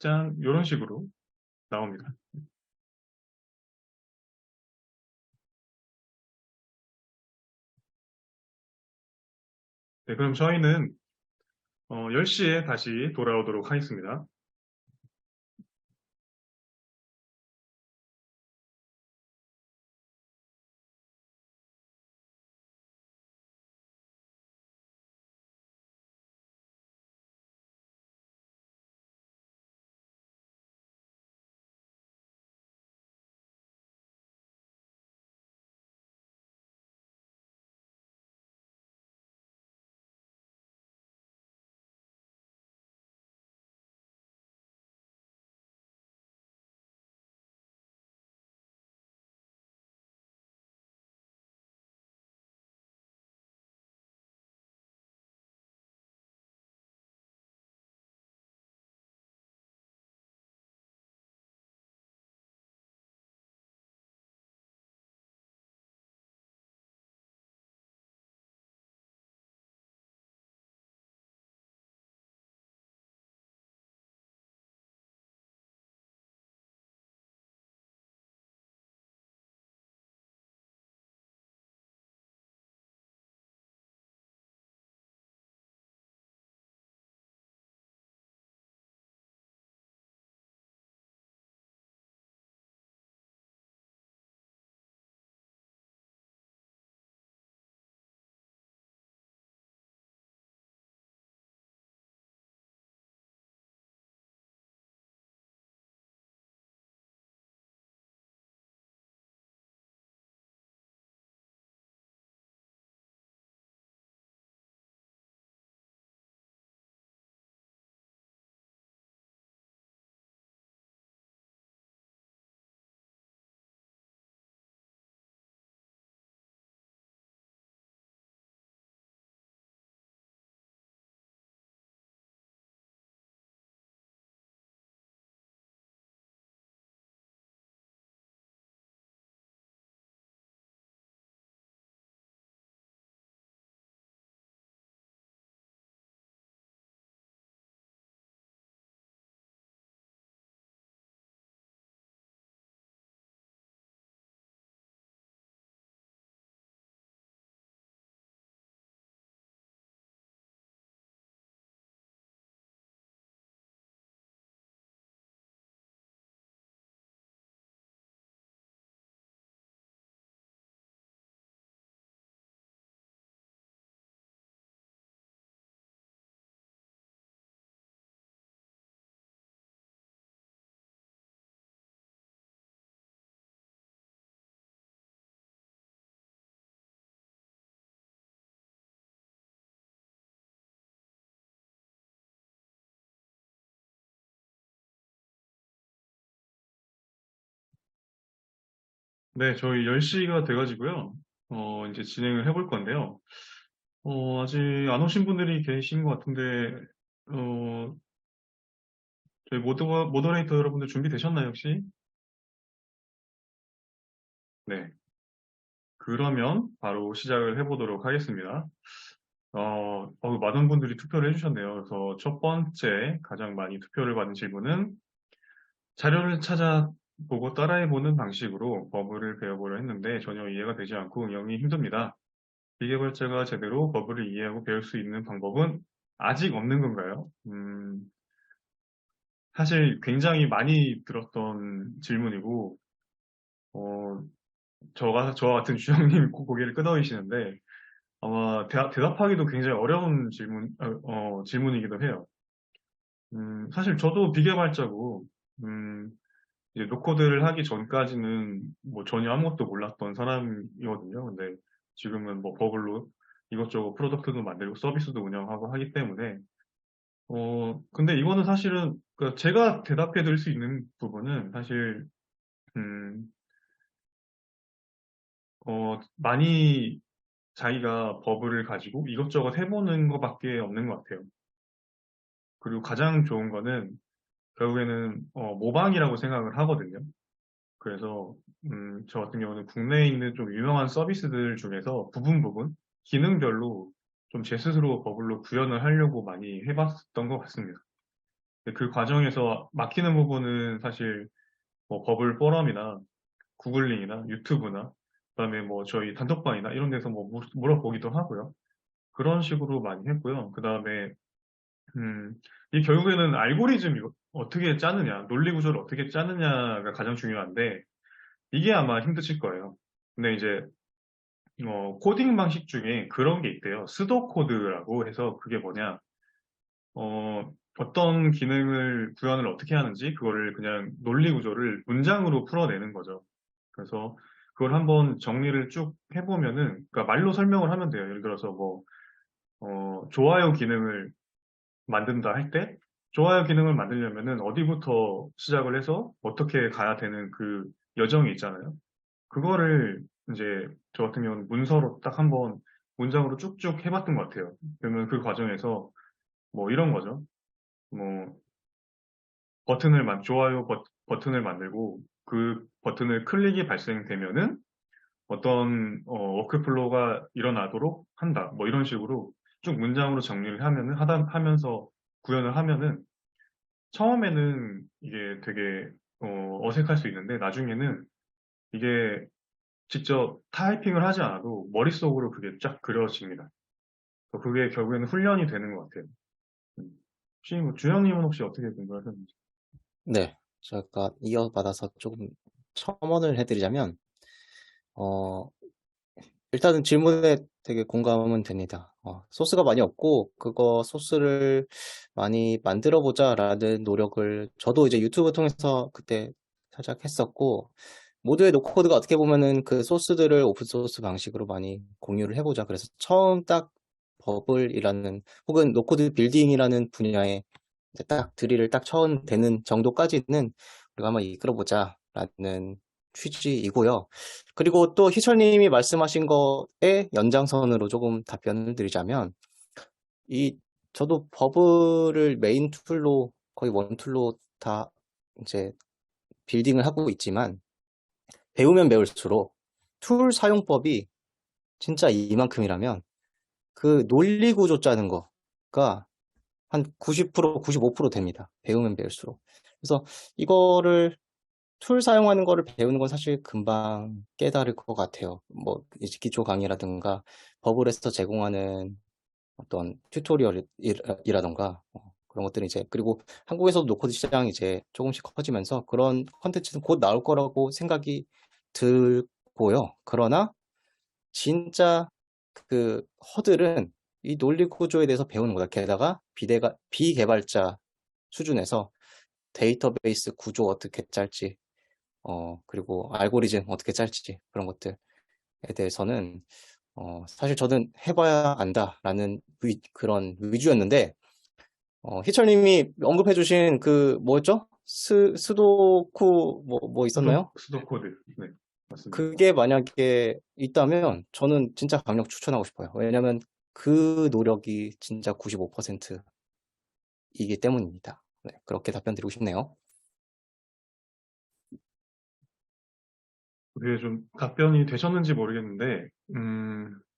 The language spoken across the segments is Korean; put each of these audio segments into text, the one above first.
짠, 이런 식으로 나옵니다. 네, 그럼 저희는 10시에 다시 돌아오도록 하겠습니다. 네, 저희 10시가 돼가지고요. 이제 진행을 해볼 건데요. 아직 안 오신 분들이 계신 것 같은데, 어, 저희 모더레이터 여러분들 준비되셨나요, 혹시? 네. 그러면 바로 시작을 해보도록 하겠습니다. 많은 분들이 투표를 해주셨네요. 그래서 첫 번째 가장 많이 투표를 받은 질문은 자료를 찾아보고 따라해보는 방식으로 버블을 배워보려 했는데 전혀 이해가 되지 않고 응용이 힘듭니다. 비개발자가 제대로 버블을 이해하고 배울 수 있는 방법은 아직 없는 건가요? 사실 굉장히 많이 들었던 질문이고, 어, 저와 같은 주장님이 고개를 끄덕이시는데, 아마 대답하기도 굉장히 어려운 질문이기도 해요. 사실 저도 비개발자고, 음, 이제 노코드를 하기 전까지는 뭐 전혀 아무것도 몰랐던 사람이거든요. 근데 지금은 뭐 버블로 이것저것 프로덕트도 만들고 서비스도 운영하고 하기 때문에, 근데 이거는 사실은, 그 제가 대답해 드릴 수 있는 부분은 사실, 음, 많이 자기가 버블을 가지고 이것저것 해보는 것밖에 없는 것 같아요. 그리고 가장 좋은 거는 결국에는 모방이라고 생각을 하거든요. 그래서 저 같은 경우는 국내에 있는 좀 유명한 서비스들 중에서 부분 기능별로 좀 제 스스로 버블로 구현을 하려고 많이 해봤던 것 같습니다. 근데 그 과정에서 막히는 부분은 사실 뭐 버블 포럼이나 구글링이나 유튜브나 그다음에 뭐 저희 단톡방이나 이런 데서 뭐 물어보기도 하고요. 그런 식으로 많이 했고요. 그다음에 음, 이 결국에는 알고리즘이 어떻게 짜느냐, 논리 구조를 어떻게 짜느냐가 가장 중요한데 이게 아마 힘드실 거예요. 근데 이제 코딩 방식 중에 그런 게 있대요. 수도 코드라고 해서 그게 뭐냐? 어떤 기능을 구현을 어떻게 하는지 그거를 그냥 논리 구조를 문장으로 풀어내는 거죠. 그래서 그걸 한번 정리를 쭉 해보면은, 그러니까 말로 설명을 하면 돼요. 예를 들어서 뭐, 좋아요 기능을 만든다 할 때, 좋아요 기능을 만들려면은 어디부터 시작을 해서 어떻게 가야 되는 그 여정이 있잖아요. 그거를 이제 저 같은 경우는 문서로 딱 한번 문장으로 쭉쭉 해봤던 것 같아요. 그러면 그 과정에서 뭐 이런 거죠. 뭐 좋아요 버튼을 만들고 그 버튼을 클릭이 발생되면은 어떤 워크플로우가 일어나도록 한다. 뭐 이런 식으로 쭉 문장으로 정리를 하면서 구현을 하면은 처음에는 이게 되게 어색할 수 있는데 나중에는 이게 직접 타이핑을 하지 않아도 머릿속으로 그게 쫙 그려집니다. 그게 결국에는 훈련이 되는 것 같아요. 음. 혹시 뭐 주영님은 혹시 어떻게 공부하셨는지? 네, 제가 이어받아서 조금 첨언을 해드리자면, 어, 일단은 질문에 되게 공감은 됩니다. 소스가 많이 없고, 그거 소스를 많이 만들어 보자라는 노력을 저도 이제 유튜브 통해서 그때 살짝 했었고, 모두의 노코드가 어떻게 보면은 그 소스들을 오픈소스 방식으로 많이 공유를 해보자. 그래서 처음 딱 버블이라는 혹은 노코드 빌딩이라는 분야에 이제 딱 드릴을 딱 처음 되는 정도까지는 우리가 한번 이끌어보자라는 취지이고요. 그리고 또 희철님이 말씀하신 거에 연장선으로 조금 답변을 드리자면, 이 저도 버블을 메인 툴로 거의 원툴로 다 이제 빌딩을 하고 있지만 배우면 배울수록 툴 사용법이 진짜 이만큼이라면 그 논리 구조 짜는 거가 한 90%, 95% 됩니다. 배우면 배울수록. 그래서 이거를 툴 사용하는 거를 배우는 건 사실 금방 깨달을 것 같아요. 뭐 이제 기초 강의라든가 버블에서 제공하는 어떤 튜토리얼이라던가 그런 것들이 이제 그리고 한국에서도 노코드 시장이 이제 조금씩 커지면서 그런 컨텐츠는 곧 나올 거라고 생각이 들고요. 그러나 진짜 그 허들은 이 논리 구조에 대해서 배우는 거다. 게다가 비개발자 수준에서 데이터베이스 구조 어떻게 짤지, 그리고 알고리즘 어떻게 짤지 그런 것들에 대해서는 사실 저는 해봐야 안다라는 그런 위주였는데, 희철님이 언급해주신 그 뭐였죠? 스도쿠 뭐 있었나요? 수도 코드. 네, 맞습니다. 그게 만약에 있다면 저는 진짜 강력 추천하고 싶어요. 왜냐면 그 노력이 진짜 95%이기 때문입니다. 네, 그렇게 답변 드리고 싶네요. 그게 좀 답변이 되셨는지 모르겠는데,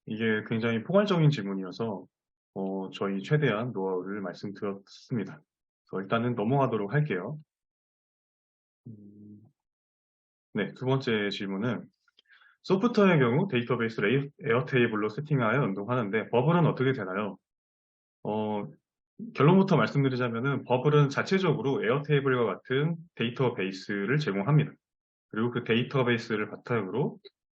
이게 굉장히 포괄적인 질문이어서, 저희 최대한 노하우를 말씀드렸습니다. 그래서 일단은 넘어가도록 할게요. 음, 네, 두 번째 질문은, 소프트웨어의 경우 데이터베이스를 에어테이블로 세팅하여 운동하는데, 버블은 어떻게 되나요? 어, 결론부터 말씀드리자면은, 버블은 자체적으로 에어테이블과 같은 데이터베이스를 제공합니다. 그리고 그 데이터베이스를 바탕으로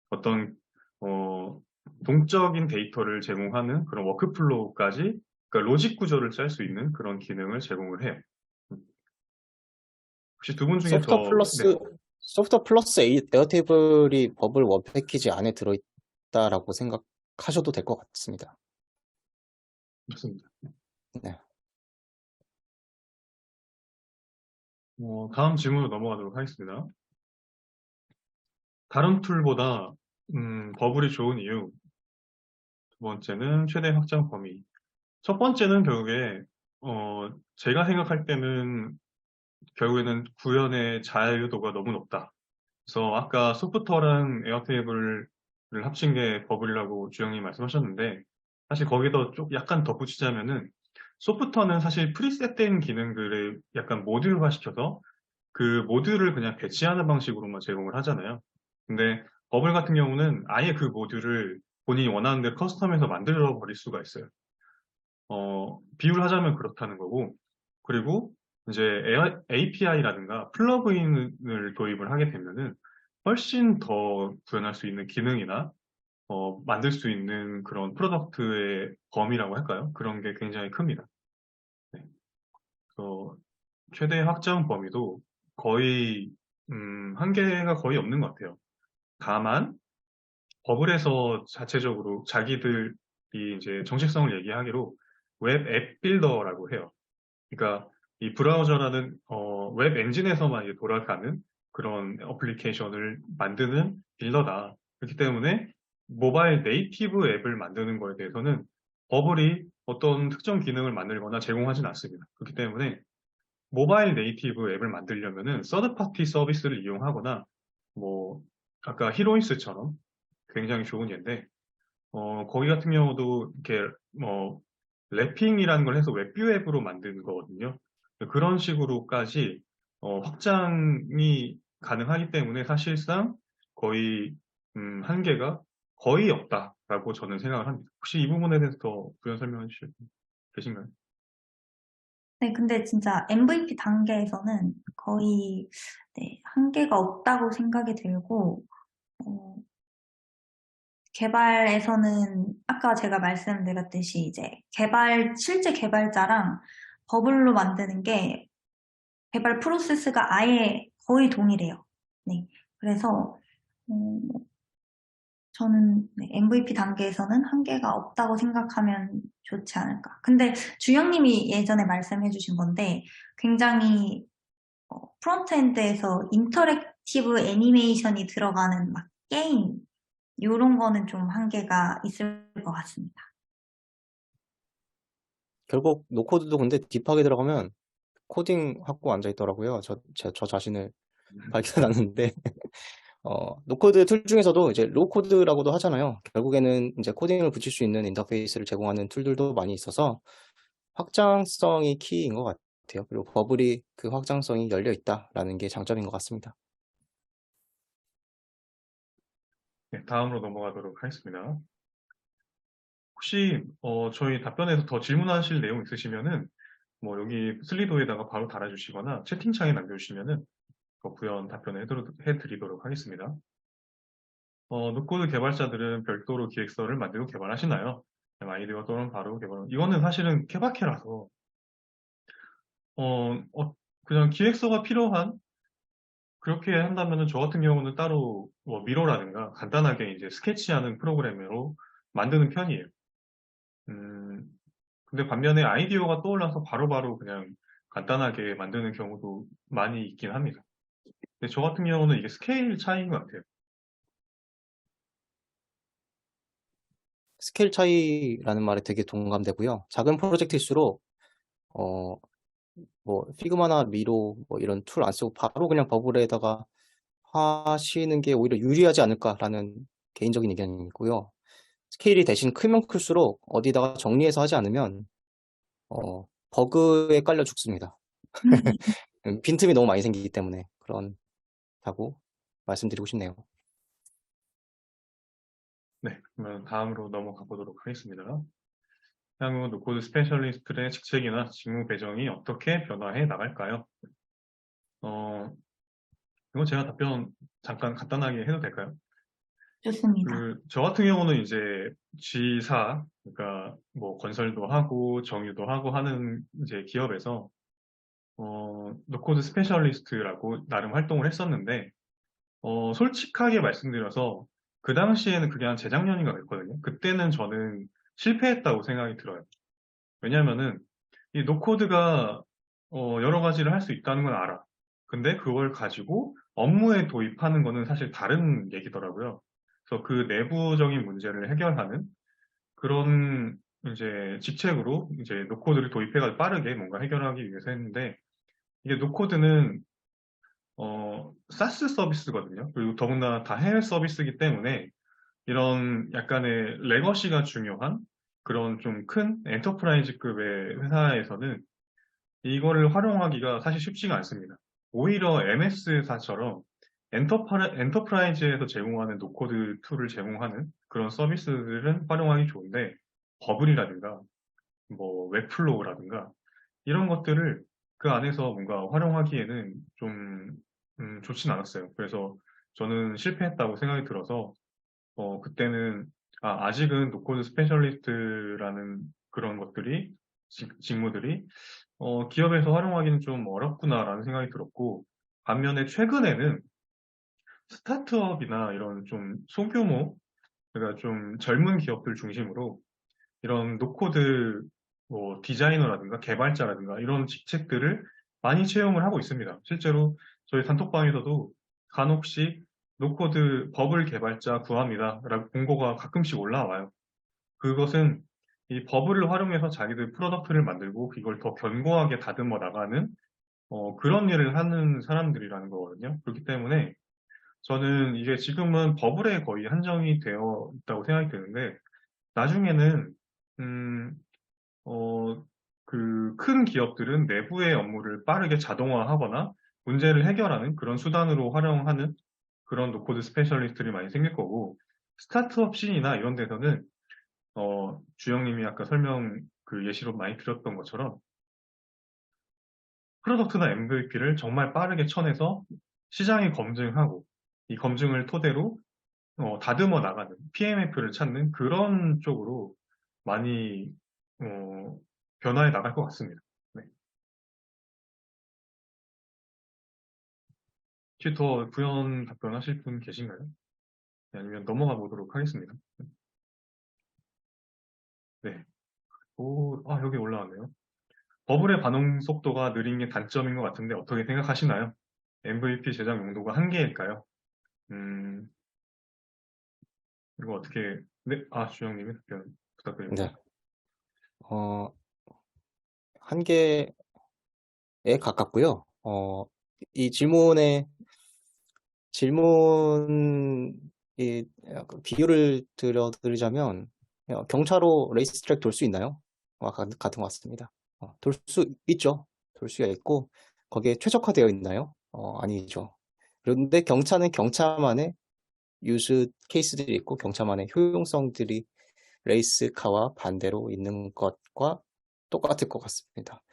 어떤 어, 동적인 데이터를 제공하는 그런 워크플로우까지 그러니까 로직 구조를 짤 수 있는 그런 기능을 제공을 해요. 음, 혹시 두 분 중에 소프트웨어 네, 플러스 소프트웨어 플러스 에어테이블이 버블 원 패키지 안에 들어있다라고 생각하셔도 될 것 같습니다. 좋습니다. 네. 다음 질문으로 넘어가도록 하겠습니다. 다른 툴보다 버블이 좋은 이유. 두 번째는 최대 확장 범위. 첫 번째는 결국에 제가 생각할 때는 결국에는 구현의 자유도가 너무 높다. 그래서 아까 소프트웨어랑 에어테이블을 합친 게 버블이라고 주영님 말씀하셨는데 사실 거기더 좀 약간 덧붙이자면은 소프트웨어는 사실 프리셋된 기능들을 약간 모듈화 시켜서 그 모듈을 그냥 배치하는 방식으로만 제공을 하잖아요. 근데 버블 같은 경우는 아예 그 모듈을 본인이 원하는 대로 커스텀해서 만들어 버릴 수가 있어요. 비유를 하자면 그렇다는 거고, 그리고 이제 API라든가 플러그인을 도입을 하게 되면은 훨씬 더 구현할 수 있는 기능이나 만들 수 있는 그런 프로덕트의 범위라고 할까요? 그런 게 굉장히 큽니다. 네. 그래서 최대 확장 범위도 거의 한계가 거의 없는 것 같아요. 다만 버블에서 자체적으로 자기들이 이제 정체성을 얘기하기로 웹 앱 빌더라고 해요. 그러니까 이 브라우저라는 웹 엔진에서만 이제 돌아가는 그런 어플리케이션을 만드는 빌더다. 그렇기 때문에 모바일 네이티브 앱을 만드는 거에 대해서는 버블이 어떤 특정 기능을 만들거나 제공하진 않습니다. 그렇기 때문에 모바일 네이티브 앱을 만들려면은 서드 파티 서비스를 이용하거나 뭐 아까 히로이스처럼 굉장히 좋은 예인데 거기 같은 경우도 이렇게 뭐 랩핑이라는 걸 해서 웹뷰 앱으로 만드는 거거든요. 그런 식으로까지 확장이 가능하기 때문에 사실상 거의 한계가 거의 없다라고 저는 생각을 합니다. 혹시 이 부분에 대해서 더 부연 설명해 주실 분 계신가요? 네, 근데 진짜 MVP 단계에서는 거의 네, 한계가 없다고 생각이 들고, 어, 개발에서는 아까 제가 말씀드렸듯이 이제 실제 개발자랑 버블로 만드는 게 개발 프로세스가 아예 거의 동일해요. 네. 그래서, 어, 저는 MVP 단계에서는 한계가 없다고 생각하면 좋지 않을까. 근데 주영님이 예전에 말씀해 주신 건데 굉장히 프론트엔드에서 인터랙티브 애니메이션이 들어가는 막 게임 이런 거는 좀 한계가 있을 것 같습니다. 결국 노코드도 근데 딥하게 들어가면 코딩 하고 앉아 있더라고요. 저 자신을 발견하는데 노코드 툴 중에서도 이제 로코드라고도 하잖아요. 결국에는 이제 코딩을 붙일 수 있는 인터페이스를 제공하는 툴들도 많이 있어서 확장성이 키인 것 같아요. 그리고 버블이 그 확장성이 열려 있다라는 게 장점인 것 같습니다. 네, 다음으로 넘어가도록 하겠습니다. 혹시 저희 답변에서 더 질문하실 내용 있으시면은 뭐 여기 슬리도에다가 바로 달아주시거나 채팅창에 남겨주시면은 더 부연 답변을 해드리도록 하겠습니다. 노코드 개발자들은 별도로 기획서를 만들고 개발하시나요? 아이디어 또는 바로 개발. 이거는 사실은 케바케라서 그냥 기획서가 필요한 그렇게 한다면은 저 같은 경우는 따로 뭐 미로라든가 간단하게 이제 스케치하는 프로그램으로 만드는 편이에요. 음, 근데 반면에 아이디어가 떠올라서 바로바로 그냥 간단하게 만드는 경우도 많이 있긴 합니다. 근데 저 같은 경우는 이게 스케일 차이인 것 같아요. 스케일 차이라는 말에 되게 동감되고요. 작은 프로젝트일수록 어, 뭐 피그마나 미로 뭐 이런 툴 안 쓰고 바로 그냥 버블에다가 하시는 게 오히려 유리하지 않을까라는 개인적인 의견이 있고요. 스케일이 대신 크면 클수록 어디다가 정리해서 하지 않으면 버그에 깔려 죽습니다. 빈틈이 너무 많이 생기기 때문에 그런다고 말씀드리고 싶네요. 네, 그러면 다음으로 넘어가 보도록 하겠습니다. 향후 노코드 스페셜리스트의 직책이나 직무 배정이 어떻게 변화해 나갈까요? 어, 이건 제가 답변 잠깐 간단하게 해도 될까요? 좋습니다. 저 같은 경우는 이제 G사, 그러니까 뭐 건설도 하고 정유도 하고 하는 이제 기업에서 노코드 스페셜리스트라고 나름 활동을 했었는데 솔직하게 말씀드려서 그 당시에는 그게 한 재작년인가 그랬거든요. 그때는 저는 실패했다고 생각이 들어요. 왜냐면은 이 노코드가 여러 가지를 할 수 있다는 건 알아. 근데 그걸 가지고 업무에 도입하는 거는 사실 다른 얘기더라고요. 그래서 그 내부적인 문제를 해결하는 그런 이제 직책으로 이제 노코드를 도입해가지고 빠르게 뭔가 해결하기 위해서 했는데 이게 노코드는 사스 서비스거든요. 그리고 더군다나 다 해외 서비스이기 때문에 이런 약간의 레거시가 중요한 그런 좀 큰 엔터프라이즈급의 회사에서는 이거를 활용하기가 사실 쉽지가 않습니다. 오히려 MS사처럼 엔터프라이즈에서 제공하는 노코드 툴을 제공하는 그런 서비스들은 활용하기 좋은데, 버블이라든가 뭐 웹플로우라든가 이런 것들을 그 안에서 뭔가 활용하기에는 좀 좋진 않았어요. 그래서 저는 실패했다고 생각이 들어서 그때는 아직은 노코드 스페셜리스트라는 그런 것들이 직무들이 기업에서 활용하기는 좀 어렵구나라는 생각이 들었고, 반면에 최근에는 스타트업이나 이런 좀 소규모, 그러니까 좀 젊은 기업들 중심으로 이런 노코드 뭐 디자이너라든가 개발자라든가 이런 직책들을 많이 채용을 하고 있습니다. 실제로 저희 단톡방에서도 간혹씩 노코드 버블 개발자 구합니다 라고 공고가 가끔씩 올라와요. 그것은 이 버블을 활용해서 자기들 프로덕트를 만들고 이걸 더 견고하게 다듬어 나가는 그런 일을 하는 사람들이라는 거거든요. 그렇기 때문에 저는 이게 지금은 버블에 거의 한정이 되어 있다고 생각이 드는데, 나중에는 음, 어, 그 큰 기업들은 내부의 업무를 빠르게 자동화하거나 문제를 해결하는 그런 수단으로 활용하는 그런 노코드 스페셜리스트들이 많이 생길 거고, 스타트업 씬이나 이런 데서는 주영님이 아까 설명 그 예시로 많이 드렸던 것처럼 프로덕트나 MVP를 정말 빠르게 쳐내서 시장이 검증하고 이 검증을 토대로 다듬어 나가는 PMF를 찾는 그런 쪽으로 많이 어, 변화해 나갈 것 같습니다. 네. 혹시 더 부연 답변하실 분 계신가요? 네, 아니면 넘어가 보도록 하겠습니다. 네. 여기 올라왔네요. 버블의 반응 속도가 느린 게 단점인 것 같은데 어떻게 생각하시나요? MVP 제작 용도가 한계일까요? 음, 이거 어떻게, 네, 주영님이 답변 부탁드립니다. 네. 어, 한계에 가깝고요. 이 질문, 약간 비유를 드리자면, 경차로 레이스 트랙 돌 수 있나요? 같은 것 같습니다. 돌 수 있죠. 돌 수가 있고, 거기에 최적화되어 있나요? 아니죠. 그런데 경차는 경차만의 유즈 케이스들이 있고, 경차만의 효용성들이 레이스카와 반대로 있는 것과 똑같을 것 같습니다.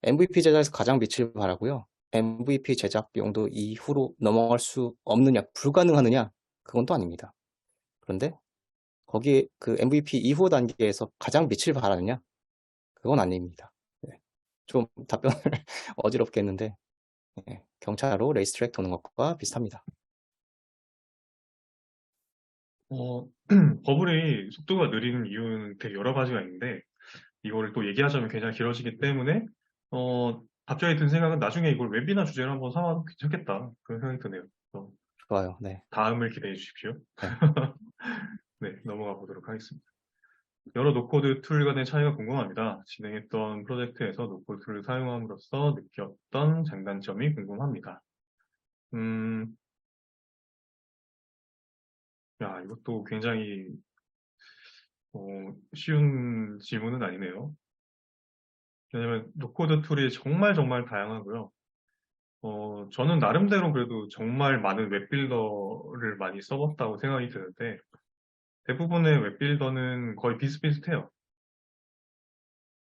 MVP 제작에서 가장 빛을 발하고요. MVP 제작 용도 이후로 넘어갈 수 없느냐, 불가능하느냐, 그건 또 아닙니다. 그런데 거기에 그 MVP 이후 단계에서 가장 빛을 발하느냐, 그건 아닙니다. 네. 좀 답변을 어지럽게 했는데, 경차로 레이스트랙 도는 것과 비슷합니다. 버블이 속도가 느리는 이유는 되게 여러 가지가 있는데, 이거를 또 얘기하자면 굉장히 길어지기 때문에, 갑자기 든 생각은 나중에 이걸 웨비나 주제로 한번 삼아도 괜찮겠다. 그런 생각이 드네요. 그래서 좋아요. 네. 다음을 기대해 주십시오. 네. 네, 넘어가 보도록 하겠습니다. 여러 노코드 툴 간의 차이가 궁금합니다. 진행했던 프로젝트에서 노코드 툴을 사용함으로써 느꼈던 장단점이 궁금합니다. 음, 이것도 굉장히 쉬운 질문은 아니네요. 왜냐면 노코드 툴이 정말 정말 다양하고요. 저는 나름대로 그래도 정말 많은 웹빌더를 많이 써봤다고 생각이 드는데, 대부분의 웹빌더는 거의 비슷비슷해요.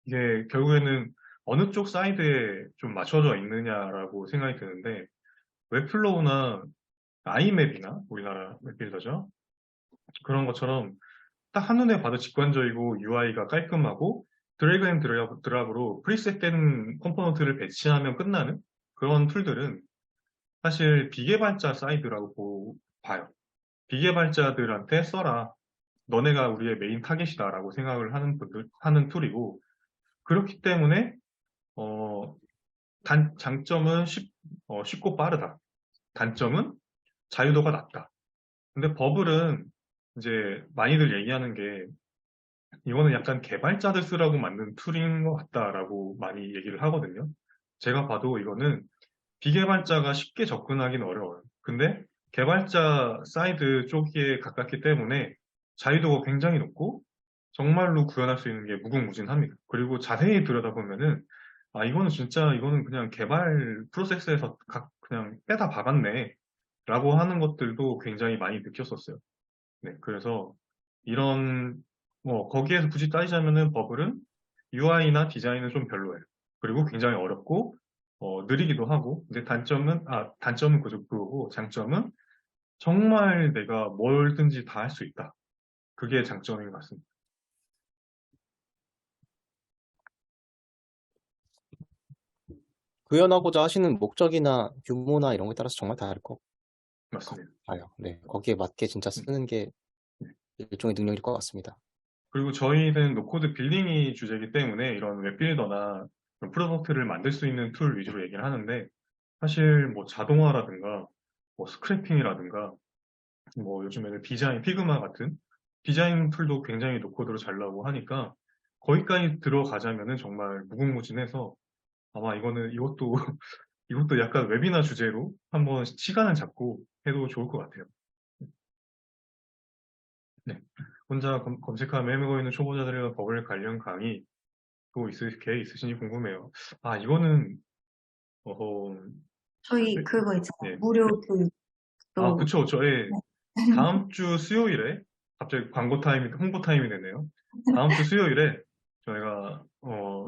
이게 결국에는 어느 쪽 사이드에 좀 맞춰져 있느냐라고 생각이 드는데, 웹플로우나 아이맵이나 우리나라 웹빌더죠. 그런 것처럼 딱 한눈에 봐도 직관적이고 UI가 깔끔하고 드래그 앤 드랍으로 프리셋된 컴포넌트를 배치하면 끝나는 그런 툴들은 사실 비개발자 사이드라고 봐요. 비개발자들한테 써라. 너네가 우리의 메인 타겟이다라고 생각을 하는 툴이고, 그렇기 때문에 어, 장점은 쉽고 빠르다. 단점은 자유도가 낮다. 근데 버블은 이제 많이들 얘기하는 게 이거는 약간 개발자들 쓰라고 만든 툴인 것 같다라고 많이 얘기를 하거든요. 제가 봐도 이거는 비개발자가 쉽게 접근하기는 어려워요. 근데 개발자 사이드 쪽에 가깝기 때문에 자유도가 굉장히 높고 정말로 구현할 수 있는 게 무궁무진합니다. 그리고 자세히 들여다보면은, 이거는 그냥 개발 프로세스에서 그냥 빼다 박았네. 라고 하는 것들도 굉장히 많이 느꼈었어요. 네, 그래서 이런, 거기에서 굳이 따지자면은 버블은 UI나 디자인은 좀 별로예요. 그리고 굉장히 어렵고, 느리기도 하고, 근데 단점은 그거고, 장점은 정말 내가 뭐든지 다 할 수 있다. 그게 장점인 것 같습니다. 구현하고자 하시는 목적이나 규모나 이런 거에 따라서 정말 다를 것 맞습니다. 같아요. 네, 거기에 맞게 진짜 음, 쓰는 게 네. 일종의 능력일 것 같습니다. 그리고 저희는 노코드 빌딩이 주제이기 때문에 이런 웹빌더나 그런 프로덕트를 만들 수 있는 툴 위주로 얘기를 하는데, 사실 뭐 자동화라든가, 뭐 스크래핑이라든가, 뭐 요즘에는 피그마 같은 디자인 툴도 굉장히 노코드로 잘 나오고 하니까 거기까지 들어가자면은 정말 무궁무진해서 아마 이것도 이것도 약간 웹이나 주제로 한번 시간을 잡고 해도 좋을 것 같아요. 네. 혼자 검색하면 헤매고 있는 초보자들과 버블 관련 강의 또 계획 있으신지 궁금해요. 이거는 어허 저희 네, 그거 있잖아요. 네. 무료 교육도. 그쵸. 저의 네. 다음 주 수요일에 갑자기 홍보 타임이 되네요. 다음 주 수요일에 저희가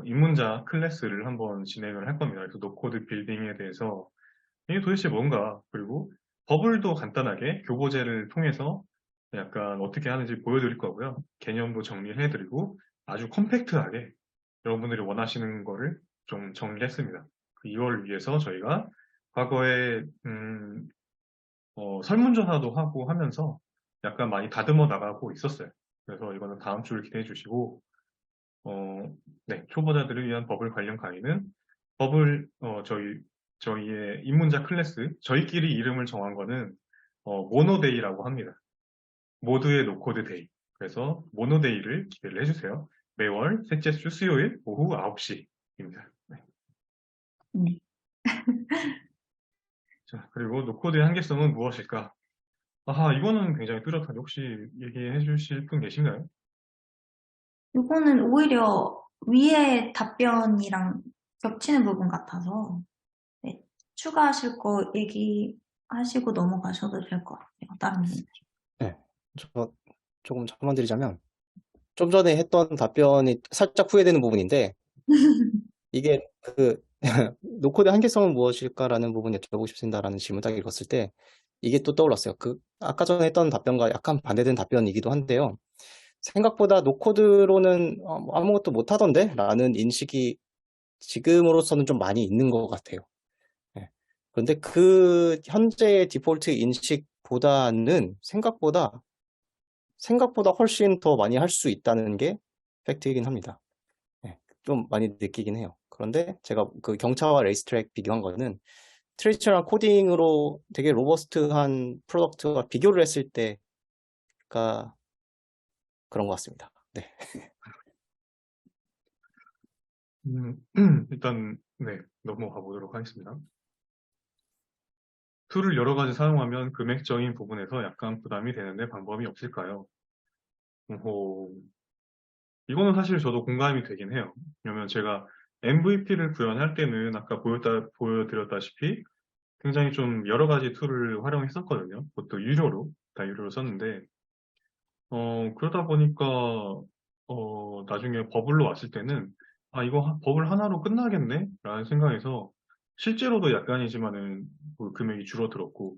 입문자 클래스를 한번 진행을 할 겁니다. 그래서 노코드 빌딩에 대해서 이게 도대체 뭔가, 그리고 버블도 간단하게 교보제를 통해서 약간 어떻게 하는지 보여드릴 거고요. 개념도 정리해드리고 아주 컴팩트하게 여러분들이 원하시는 거를 좀 정리했습니다. 이걸 위해서 저희가 과거에 설문조사도 하고 하면서 약간 많이 다듬어 나가고 있었어요. 그래서 이거는 다음 주를 기대해 주시고, 네, 초보자들을 위한 버블 관련 강의는 저희의 입문자 클래스, 저희끼리 이름을 정한 거는, 모노데이라고 합니다. 모두의 노코드 데이. 그래서 모노데이를 기대를 해주세요. 매월 셋째 주 수요일 오후 9시입니다. 네. 네. 자, 그리고 노코드의 한계성은 무엇일까? 이거는 굉장히 뚜렷하게 혹시 얘기해 주실 분 계신가요? 이거는 오히려 위에 답변이랑 겹치는 부분 같아서 네, 추가하실 거 얘기하시고 넘어가셔도 될 것 같아요. 다른 분들. 네, 저 조금 첨언 드리자면 좀 전에 했던 답변이 살짝 후회되는 부분인데 이게 노코드의 한계성은 무엇일까라는 부분 여쭤보고 싶습니다라는 질문 딱 읽었을 때 이게 또 떠올랐어요. 아까 전에 했던 답변과 약간 반대된 답변이기도 한데요. 생각보다 노코드로는 뭐 아무것도 못하던데? 라는 인식이 지금으로서는 좀 많이 있는 것 같아요. 예. 그런데 그 현재의 디폴트 인식보다는 생각보다 훨씬 더 많이 할 수 있다는 게 팩트이긴 합니다. 예. 좀 많이 느끼긴 해요. 그런데 제가 그 경차와 레이스트랙 비교한 거는 트레디셔널 코딩으로 되게 로버스트한 프로덕트와 비교를 했을 때가 그런 것 같습니다. 네. 일단, 네, 넘어가 보도록 하겠습니다. 툴을 여러 가지 사용하면 금액적인 부분에서 약간 부담이 되는데 방법이 없을까요? 호 이거는 사실 저도 공감이 되긴 해요. 왜냐면 제가 MVP를 구현할 때는 아까 보여드렸다시피 굉장히 좀 여러 가지 툴을 활용했었거든요. 그것도 다 유료로 썼는데, 그러다 보니까, 나중에 버블로 왔을 때는, 이거 버블 하나로 끝나겠네? 라는 생각에서, 실제로도 약간이지만은 그 금액이 줄어들었고,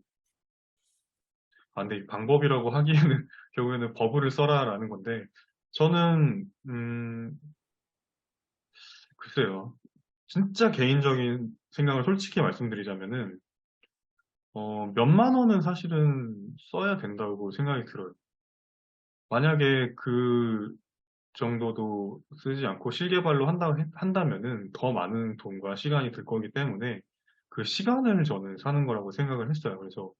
근데 이 방법이라고 하기에는 결국에는 버블을 써라라는 건데, 저는, 글쎄요. 진짜 개인적인 생각을 솔직히 말씀드리자면은, 몇만 원은 사실은 써야 된다고 생각이 들어요. 만약에 그 정도도 쓰지 않고 실개발로 한다면은 더 많은 돈과 시간이 들 거기 때문에 그 시간을 저는 사는 거라고 생각을 했어요. 그래서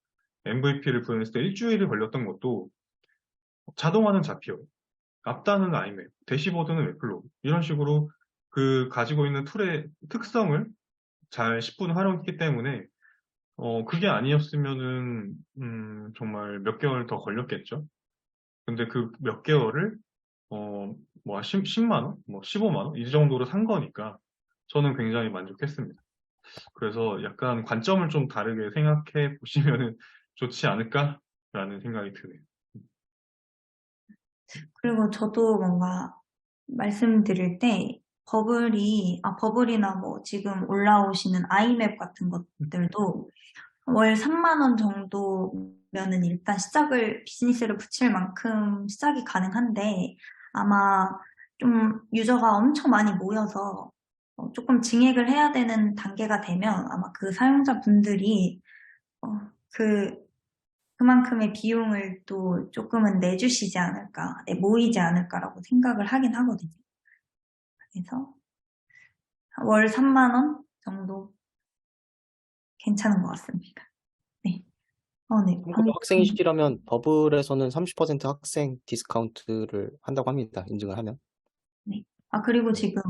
MVP를 구현했을 때 일주일이 걸렸던 것도 자동화는 자피어, 앞단은 아이맵, 대시보드는 웹플로우 이런 식으로 그 가지고 있는 툴의 특성을 잘 10분 활용했기 때문에 그게 아니었으면은 정말 몇 개월 더 걸렸겠죠. 근데 그 몇 개월을 뭐, 한 10만 원? 뭐, 15만 원? 이 정도로 산 거니까 저는 굉장히 만족했습니다. 그래서 약간 관점을 좀 다르게 생각해 보시면은 좋지 않을까라는 생각이 드네요. 그리고 저도 뭔가 말씀드릴 때 버블이나 뭐 지금 올라오시는 아이맵 같은 것들도 월 3만 원 정도면은 일단 비즈니스를 붙일 만큼 시작이 가능한데 아마 좀 유저가 엄청 많이 모여서 조금 증액을 해야 되는 단계가 되면 아마 그 사용자분들이 어, 그 그만큼의 비용을 또 조금은 내주시지 않을까, 모이지 않을까라고 생각을 하긴 하거든요. 그래서 월 3만 원 정도 괜찮은 것 같습니다. 네. 네. 참고로 학생이시라면 버블에서는 30% 학생 디스카운트를 한다고 합니다. 인증을 하면. 네. 그리고 지금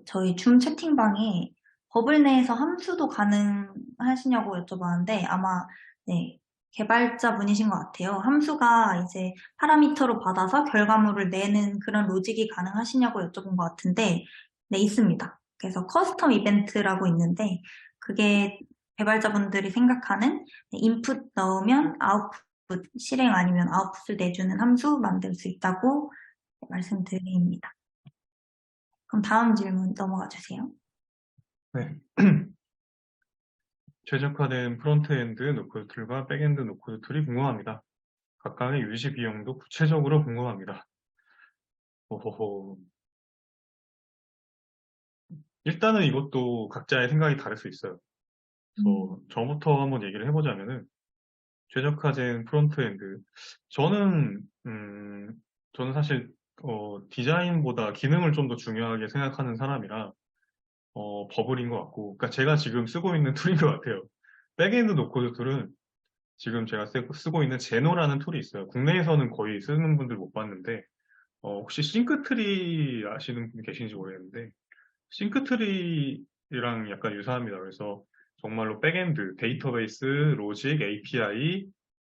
저희 줌 채팅방에 버블 내에서 함수도 가능하시냐고 여쭤봤는데 아마 네, 개발자분이신 것 같아요. 함수가 이제 파라미터로 받아서 결과물을 내는 그런 로직이 가능하시냐고 여쭤본 것 같은데 네, 있습니다. 그래서 커스텀 이벤트라고 있는데 그게 개발자분들이 생각하는 인풋 넣으면 아웃풋, 실행 아니면 아웃풋을 내주는 함수 만들 수 있다고 말씀드립니다. 그럼 다음 질문 넘어가 주세요. 네. 최적화된 프론트엔드 노코드 툴과 백엔드 노코드 툴이 궁금합니다. 각각의 유지 비용도 구체적으로 궁금합니다. 오호호. 일단은 이것도 각자의 생각이 다를 수 있어요. 그래서 저부터 한번 얘기를 해보자면은 최적화된 프론트엔드. 저는 저는 사실 디자인보다 기능을 좀 더 중요하게 생각하는 사람이라 버블인 것 같고, 그러니까 제가 지금 쓰고 있는 툴인 것 같아요. 백엔드 노코드 툴은 지금 제가 쓰고 있는 제노라는 툴이 있어요. 국내에서는 거의 쓰는 분들 못 봤는데, 혹시 싱크트리 아시는 분 계신지 모르겠는데, 싱크트리랑 약간 유사합니다. 그래서 정말로 백엔드, 데이터베이스, 로직, API,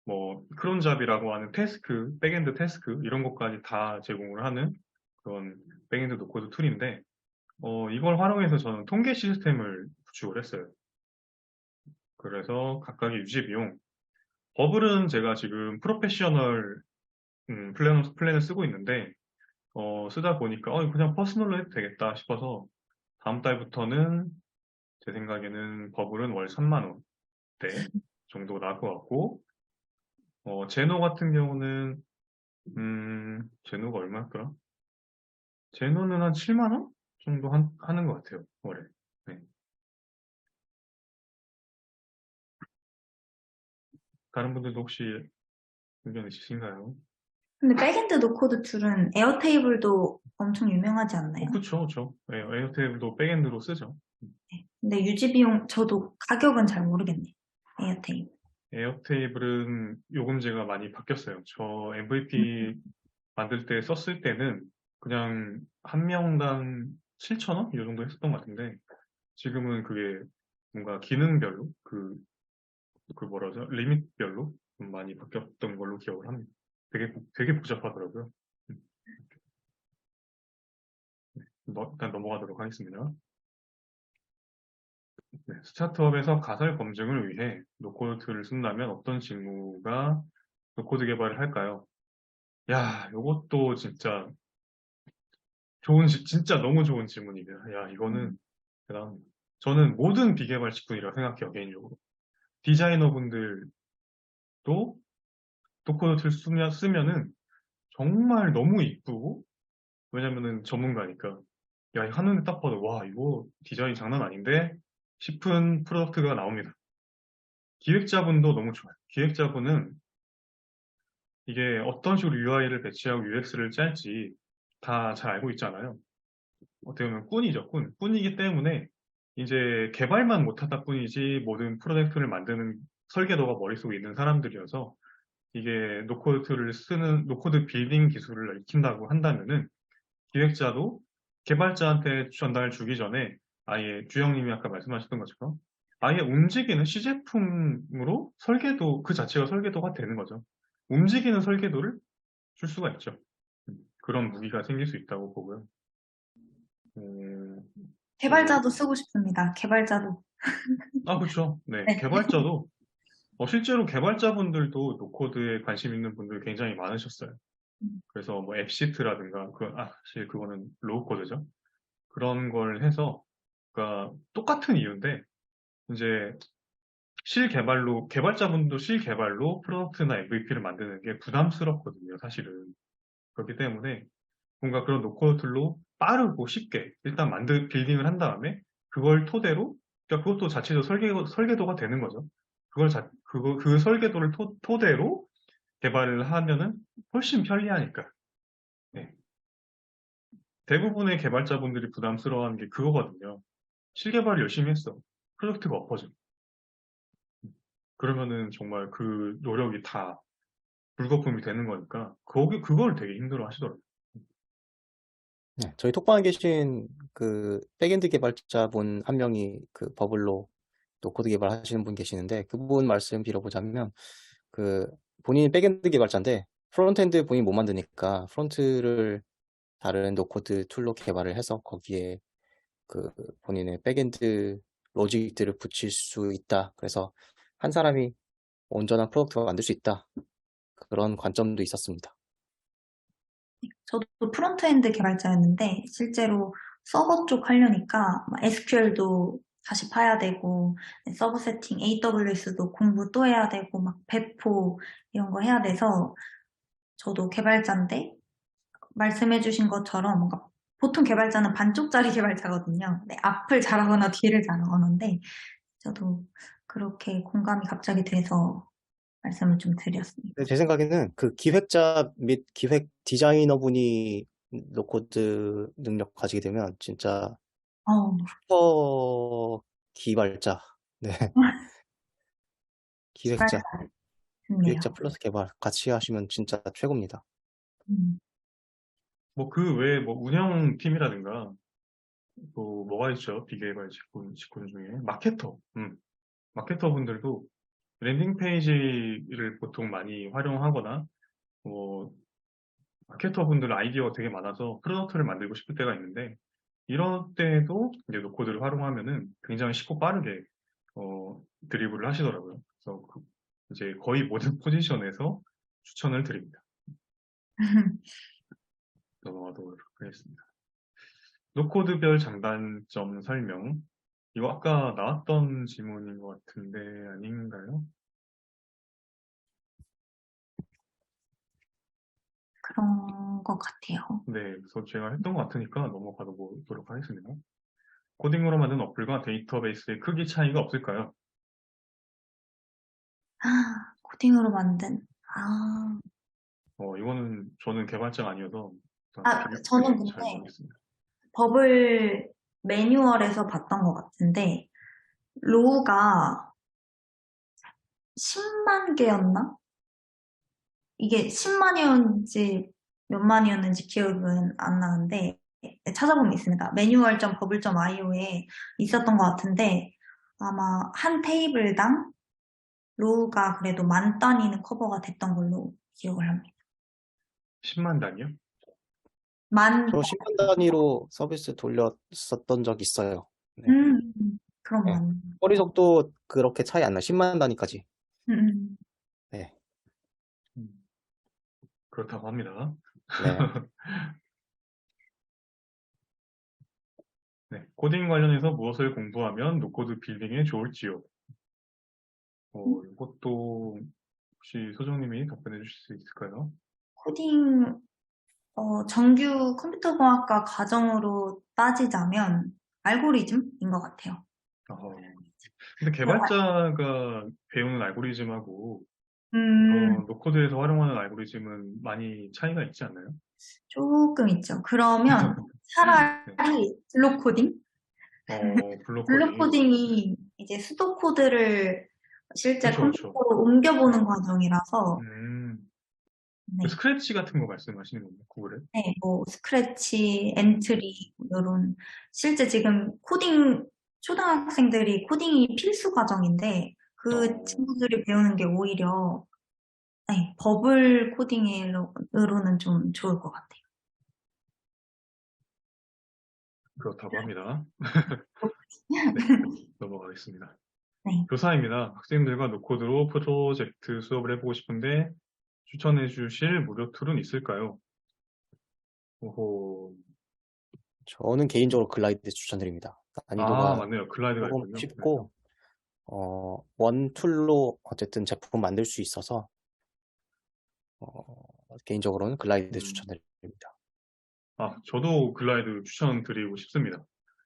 뭐, 크론잡이라고 하는 태스크, 백엔드 태스크, 이런 것까지 다 제공을 하는 그런 백엔드 노코드 툴인데, 이걸 활용해서 저는 통계 시스템을 구축을 했어요. 그래서 각각의 유지 비용, 버블은 제가 지금 프로페셔널 플랜을 쓰고 있는데 쓰다 보니까 그냥 퍼스널로 해도 되겠다 싶어서 다음 달부터는 제 생각에는 버블은 월 3만 원대 정도 나올 것 같고 제노 같은 경우는 제노가 얼마였더라? 제노는 한 7만 원 정도 하는 것 같아요 월에. 네. 다른 분들도 혹시 의견 있으신가요? 근데 백엔드 노코드 툴은 에어테이블도 엄청 유명하지 않나요? 그쵸, 그쵸. 네, 에어테이블도 백엔드로 쓰죠. 네. 근데 유지 비용 저도 가격은 잘 모르겠네요. 에어테이블. 에어테이블은 요금제가 많이 바뀌었어요. 저 MVP 만들 때 썼을 때는 그냥 한 명당 7,000원? 이 정도 했었던 것 같은데 지금은 그게 뭔가 기능별로 그 뭐라 하죠? 리밋별로 좀 많이 바뀌었던 걸로 기억을 합니다. 되게 복잡하더라고요. 음, 일단 넘어가도록 하겠습니다. 네, 스타트업에서 가설 검증을 위해 노코드 툴을 쓴다면 어떤 직무가 노코드 개발을 할까요? 야, 요것도 진짜 진짜 너무 좋은 질문이네요. 야, 이거는 대단합니다. 저는 모든 비개발 직군이라고 생각해요, 개인적으로. 디자이너분들도 노코드 툴 쓰면은 정말 너무 이쁘고, 왜냐면은 전문가니까. 야, 이 하는데 딱 봐도, 와, 이거 디자인 장난 아닌데? 싶은 프로덕트가 나옵니다. 기획자분도 너무 좋아요. 기획자분은 이게 어떤 식으로 UI를 배치하고 UX를 짤지 다 잘 알고 있잖아요. 어떻게 보면 꾼이죠, 꾼. 꾼이기 때문에 이제 개발만 못하다 뿐이지 모든 프로젝트를 만드는 설계도가 머릿속에 있는 사람들이어서 이게 노코드를 쓰는, 노코드 빌딩 기술을 익힌다고 한다면은 기획자도 개발자한테 전달을 주기 전에 아예 주영님이 아까 말씀하셨던 것처럼 아예 움직이는 시제품으로 설계도, 그 자체가 설계도가 되는 거죠. 움직이는 설계도를 줄 수가 있죠. 그런 무기가 생길 수 있다고 보고요. 개발자도 쓰고 싶습니다. 개발자도. 그렇죠. 네, 네. 개발자도 실제로 개발자분들도 노코드에 관심 있는 분들 굉장히 많으셨어요. 그래서 뭐 앱시트라든가 사실 그거는 로우 코드죠. 그런 걸 해서 그러니까 똑같은 이유인데 이제 개발자분도 실개발로 프로덕트나 MVP를 만드는 게 부담스럽거든요, 사실은. 그렇기 때문에 뭔가 그런 노코드 툴로 빠르고 쉽게 일단 빌딩을 한 다음에 그걸 토대로, 그러니까 그것도 자체적으로 설계도가 되는 거죠. 그 설계도를 토대로 개발을 하면은 훨씬 편리하니까. 네. 대부분의 개발자분들이 부담스러워하는 게 그거거든요. 실개발을 열심히 했어. 프로젝트가 엎어져. 그러면은 정말 그 노력이 다 불거품이 되는 거니까 그걸 되게 힘들어 하시더라고요. 네, 저희 톡방에 계신 그 백엔드 개발자분 한 명이 그 버블로 노코드 개발하시는 분 계시는데 그분 말씀 빌어보자면 그 본인이 백엔드 개발자인데 프론트엔드 본인이 못 만드니까 프론트를 다른 노코드 툴로 개발을 해서 거기에 그 본인의 백엔드 로직들을 붙일 수 있다. 그래서 한 사람이 온전한 프로덕트가 만들 수 있다. 그런 관점도 있었습니다. 저도 프론트엔드 개발자였는데 실제로 서버 쪽 하려니까 SQL도 다시 파야 되고 서버 세팅, AWS도 공부 또 해야 되고 막 배포 이런 거 해야 돼서 저도 개발자인데 말씀해주신 것처럼 뭔가 보통 개발자는 반쪽짜리 개발자거든요. 네, 앞을 잘하거나 뒤를 잘하는데 저도 그렇게 공감이 갑자기 돼서 말씀을 좀 드렸습니다. 제 생각에는 그 기획자 및 기획 디자이너분이 노코드 능력 가지게 되면 진짜 어, 슈퍼 기발자, 네, 기발자 기획자, 좋네요. 기획자 플러스 개발 같이 하시면 진짜 최고입니다. 뭐 그 외에 뭐 운영팀이라든가 또 뭐가 있죠? 비개발 직군 중에 마케터 분들도 랜딩 페이지를 보통 많이 활용하거나 뭐 마케터 분들 아이디어가 되게 많아서 프로덕트를 만들고 싶을 때가 있는데 이런 때도 이제 노코드를 활용하면은 굉장히 쉽고 빠르게 드리블을 하시더라고요. 그래서 이제 거의 모든 포지션에서 추천을 드립니다. 넘어가도록 하겠습니다. 노코드별 장단점 설명. 이거 아까 나왔던 질문인 것 같은데 아닌가요? 그런 것 같아요. 네, 그래서 제가 했던 것 같으니까 넘어가 보도록 하겠습니다. 코딩으로 만든 어플과 데이터베이스의 크기 차이가 없을까요? 코딩으로 만든, 이거는 저는 개발자가 아니어서 저는 잘 근데 모르겠습니다. 버블 매뉴얼에서 봤던 것 같은데, 로우가 10만 개였나? 이게 10만이었는지 몇 만이었는지 기억은 안 나는데, 찾아보면 있습니다. 매뉴얼.버블.io에 있었던 것 같은데, 아마 한 테이블당 로우가 그래도 10,000단위는 커버가 됐던 걸로 기억을 합니다. 10만 단위요? 만, 저 10만 단위로 서비스 돌렸었던 적 있어요. 네. 그럼 네. 만. 처리 속도 그렇게 차이 안 나. 10만 단위까지. 네. 그렇다고 합니다. 네. 네, 코딩 관련해서 무엇을 공부하면 노코드 빌딩에 좋을지요? 이것도 혹시 소정님이 답변해 주실 수 있을까요? 코딩, 정규 컴퓨터공학과 과정으로 따지자면 알고리즘인 것 같아요. 근데 개발자가 배우는 알고리즘하고 음, 노코드에서 활용하는 알고리즘은 많이 차이가 있지 않나요? 조금 있죠. 그러면 차라리 블록 코딩? 블록 블록 코딩. 코딩이 이제 수도 코드를 실제 그쵸, 그쵸. 컴퓨터로 옮겨보는 과정이라서, 네. 스크래치 같은 거 말씀하시는 건가요? 구글에? 네, 뭐 스크래치, 엔트리 이런 실제 지금 초등학생들이 코딩이 필수 과정인데 그 친구들이 배우는 게 오히려 버블 코딩으로는 좀 좋을 것 같아요. 그렇다고 합니다. 네, 넘어가겠습니다. 네. 교사입니다. 학생들과 노코드로 프로젝트 수업을 해보고 싶은데 추천해 주실 무료 툴은 있을까요? 오호. 저는 개인적으로 글라이드 추천드립니다. 아, 난이도가 맞네요. 글라이드가 조금 있군요. 네. 쉽고, 원 툴로 어쨌든 제품 만들 수 있어서, 개인적으로는 글라이드 음, 추천드립니다. 저도 글라이드 추천드리고 싶습니다.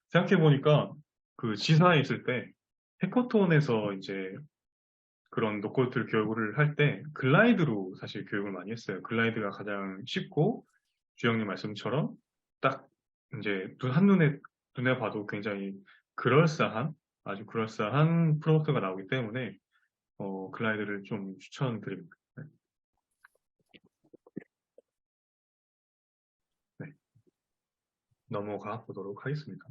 생각해보니까 그 지사에 있을 때 해커톤에서 이제 그런 노코드 교육을 할 때 글라이드로 사실 교육을 많이 했어요. 글라이드가 가장 쉽고 주영님 말씀처럼 딱 이제 눈에 봐도 굉장히 그럴싸한 아주 그럴싸한 프로덕트가 나오기 때문에 글라이드를 좀 추천드립니다. 네. 네. 넘어가 보도록 하겠습니다.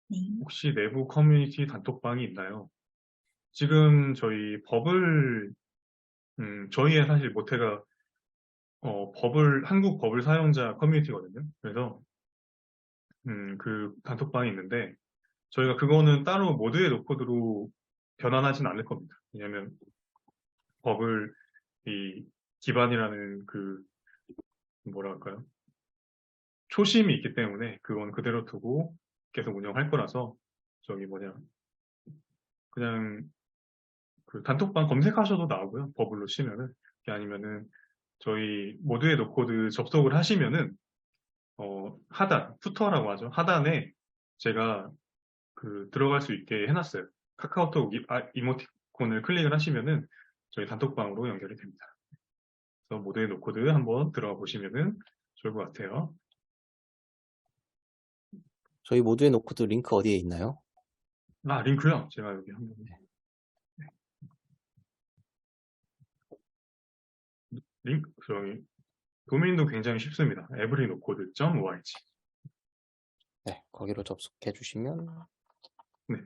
네. 혹시 내부 커뮤니티 단톡방이 있나요? 지금 저희 저희의 사실 모태가 한국 버블 사용자 커뮤니티거든요. 그래서 그 단톡방이 있는데 저희가 그거는 따로 모드의 노코드로 변환하진 않을 겁니다. 왜냐하면 버블 이 기반이라는 그 뭐라 할까요? 초심이 있기 때문에 그건 그대로 두고 계속 운영할 거라서 저기 뭐냐 그냥 그 단톡방 검색하셔도 나오고요. 버블로 치면은 아니면은 저희 모드의 노코드 접속을 하시면은 하단 푸터라고 하죠. 하단에 제가 그 들어갈 수 있게 해놨어요. 카카오톡 이모티콘을 클릭을 하시면은 저희 단톡방으로 연결이 됩니다. 그래서 모드의 노코드 한번 들어가 보시면은 좋을 것 같아요. 저희 모두의 노코드 링크 어디에 있나요? 링크요. 제가 여기 한번 저기 도메인도 굉장히 쉽습니다. everynoCode.org. 네, 거기로 접속해 주시면 네.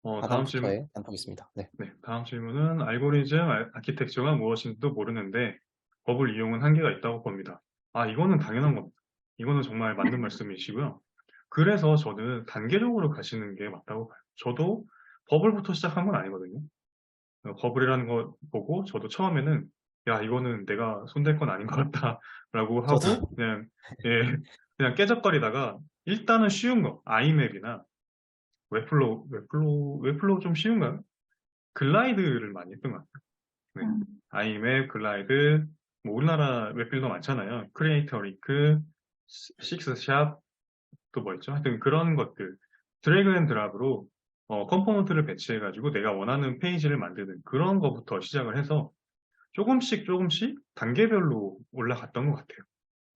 하단 다음 질문. 부터에 단톡이 있습니다. 네. 네, 다음 질문은 알고리즘 아키텍처가 무엇인지도 모르는데 버블 이용은 한계가 있다고 봅니다. 이거는 당연한 겁니다. 이거는 정말 맞는 말씀이시고요. 그래서 저는 단계적으로 가시는 게 맞다고 봐요. 저도 버블부터 시작한 건 아니거든요. 버블이라는 거 보고 저도 처음에는 야, 이거는 내가 손댈 건 아닌 것 같다라고 하고 저도 예, 그냥 깨적거리다가 일단은 쉬운 거, 아이맵이나 웹플로우 좀 쉬운가요? 글라이드를 많이 했던 것 같아요. 네. 음, 아이맵, 글라이드, 뭐 우리나라 웹빌더 많잖아요. 크리에이터 링크, 식스샵, 또 뭐 있죠? 하여튼 그런 것들. 드래그 앤 드랍으로 컴포넌트를 배치해가지고 내가 원하는 페이지를 만드는 그런 거부터 시작을 해서 조금씩 조금씩 단계별로 올라갔던 것 같아요.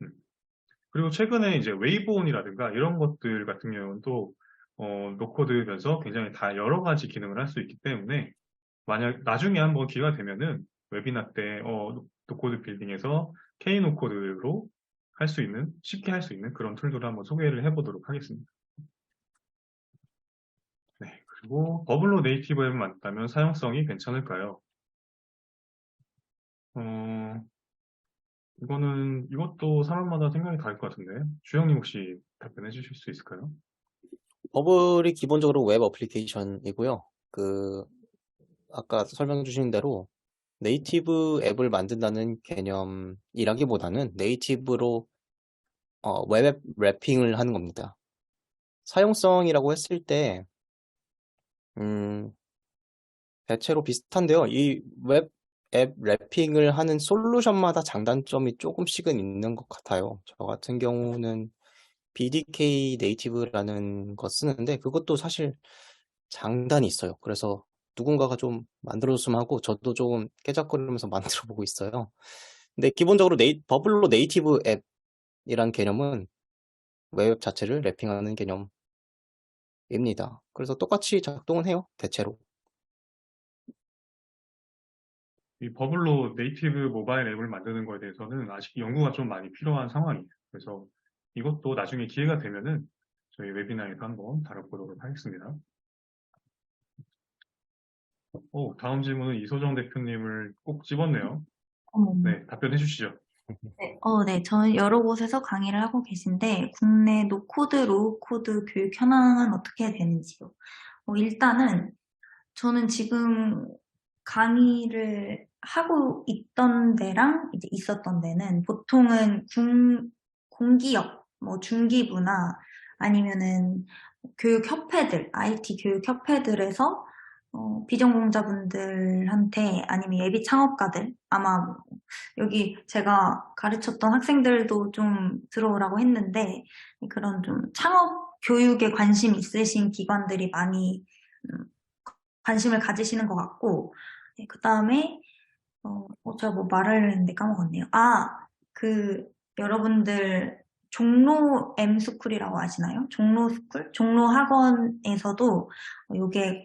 음. 그리고 최근에 이제 웨이브온이라든가 이런 것들 같은 경우는 또 노코드면서 굉장히 다 여러 가지 기능을 할 수 있기 때문에 만약 나중에 한번 기회가 되면은 웨비나 때 노코드 빌딩에서 K 노코드로 쉽게 할 수 있는 그런 툴들을 한번 소개를 해보도록 하겠습니다. 네, 그리고 버블로 네이티브 앱을 만든다면 사용성이 괜찮을까요? 어, 이것도 사람마다 생각이 다를 것 같은데 주영님 혹시 답변해 주실 수 있을까요? 버블이 기본적으로 웹 어플리케이션이고요. 아까 설명 주신 대로 네이티브 앱을 만든다는 개념이라기보다는 네이티브로 웹 랩핑을 하는 겁니다. 사용성이라고 했을 때, 음, 대체로 비슷한데요. 이 웹 앱 랩핑을 하는 솔루션마다 장단점이 조금씩은 있는 것 같아요. 저 같은 경우는 BDK 네이티브라는 거 쓰는데 그것도 사실 장단이 있어요. 그래서 누군가가 좀 만들어줬으면 하고 저도 조금 깨작거리면서 만들어 보고 있어요. 근데 기본적으로 버블로 네이티브 앱이란 개념은 웹 자체를 랩핑하는 개념입니다. 그래서 똑같이 작동은 해요, 대체로. 이 버블로 네이티브 모바일 앱을 만드는 거에 대해서는 아직 연구가 좀 많이 필요한 상황이에요. 그래서 이것도 나중에 기회가 되면은 저희 웨비나에서 한번 다뤄보도록 하겠습니다. 다음 질문은 이소정 대표님을 꼭 집었네요. 어머, 네, 답변해 주시죠. 네. 저는 여러 곳에서 강의를 하고 계신데, 국내 노코드, 로우코드 교육 현황은 어떻게 되는지요? 일단은, 저는 지금 강의를 하고 있던 데랑 이제 있었던 데는 보통은 공기업, 중기부나 아니면은 교육협회들, IT 교육협회들에서 비전공자분들한테 아니면 예비 창업가들, 아마 여기 제가 가르쳤던 학생들도 좀 들어오라고 했는데 그런 좀 창업 교육에 관심 있으신 기관들이 많이 음, 관심을 가지시는 것 같고, 그 다음에, 제가 뭐 말을 했는데 까먹었네요. 여러분들, 종로 M스쿨이라고 아시나요? 종로 스쿨? 종로 학원에서도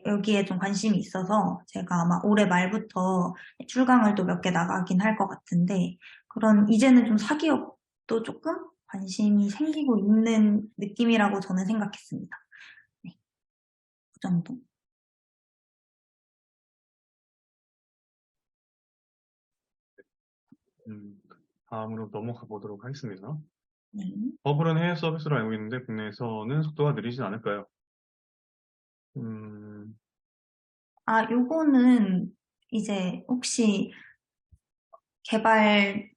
여기에 좀 관심이 있어서 제가 아마 올해 말부터 출강을 또 몇 개 나가긴 할 것 같은데, 이제는 좀 사기업도 조금 관심이 생기고 있는 느낌이라고 저는 생각했습니다. 네, 그 정도. 다음으로 넘어가 보도록 하겠습니다. 네. 버블은 해외 서비스로 알고 있는데 국내에서는 속도가 느리진 않을까요? 요거는 이제 혹시 개발자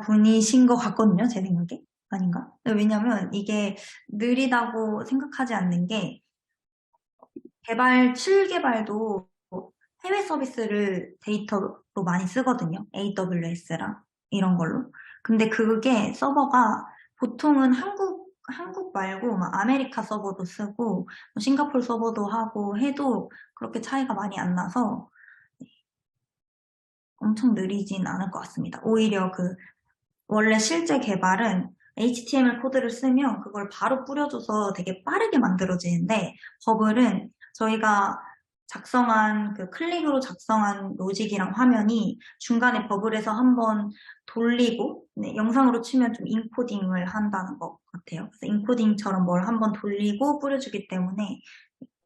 분이신 것 같거든요, 제 생각에. 아닌가? 왜냐면 이게 느리다고 생각하지 않는 게 실개발도 해외 서비스를 데이터로 많이 쓰거든요. AWS랑 이런 걸로. 근데 그게 서버가 보통은 한국 말고 막 아메리카 서버도 쓰고 뭐 싱가포르 서버도 하고 해도 그렇게 차이가 많이 안 나서 엄청 느리진 않을 것 같습니다. 오히려 원래 실제 개발은 HTML 코드를 쓰면 그걸 바로 뿌려줘서 되게 빠르게 만들어지는데, 버블은 저희가 클릭으로 작성한 로직이랑 화면이 중간에 버블에서 한번 돌리고, 네, 영상으로 치면 좀 인코딩을 한다는 것 같아요. 그래서 인코딩처럼 뭘 한번 돌리고 뿌려주기 때문에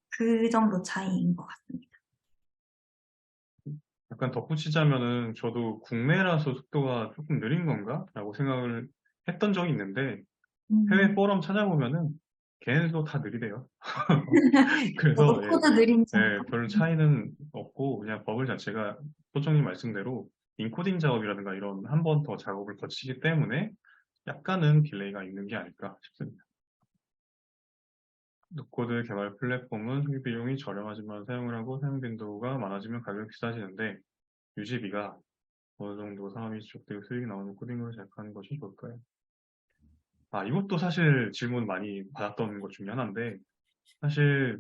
그 정도 차이인 것 같습니다. 약간 덧붙이자면은 저도 국내라서 속도가 조금 느린 건가? 라고 생각을 했던 적이 있는데 해외 포럼 찾아보면은 걔네도 다 느리대요. 그래서 코드 느린 점. 별 차이는 없고 그냥 버블 자체가 소정님 말씀대로 인코딩 작업이라든가 이런 한 번 더 작업을 거치기 때문에 약간은 딜레이가 있는 게 아닐까 싶습니다. 노코드 개발 플랫폼은 설비 비용이 저렴하지만 사용을 하고 사용 빈도가 많아지면 가격이 비싸지는데 유지비가 어느 정도 사업이 지속되고 수익이 나오는 코딩으로 시작하는 것이 좋을까요? 이것도 사실 질문 많이 받았던 것 중에 하나인데 사실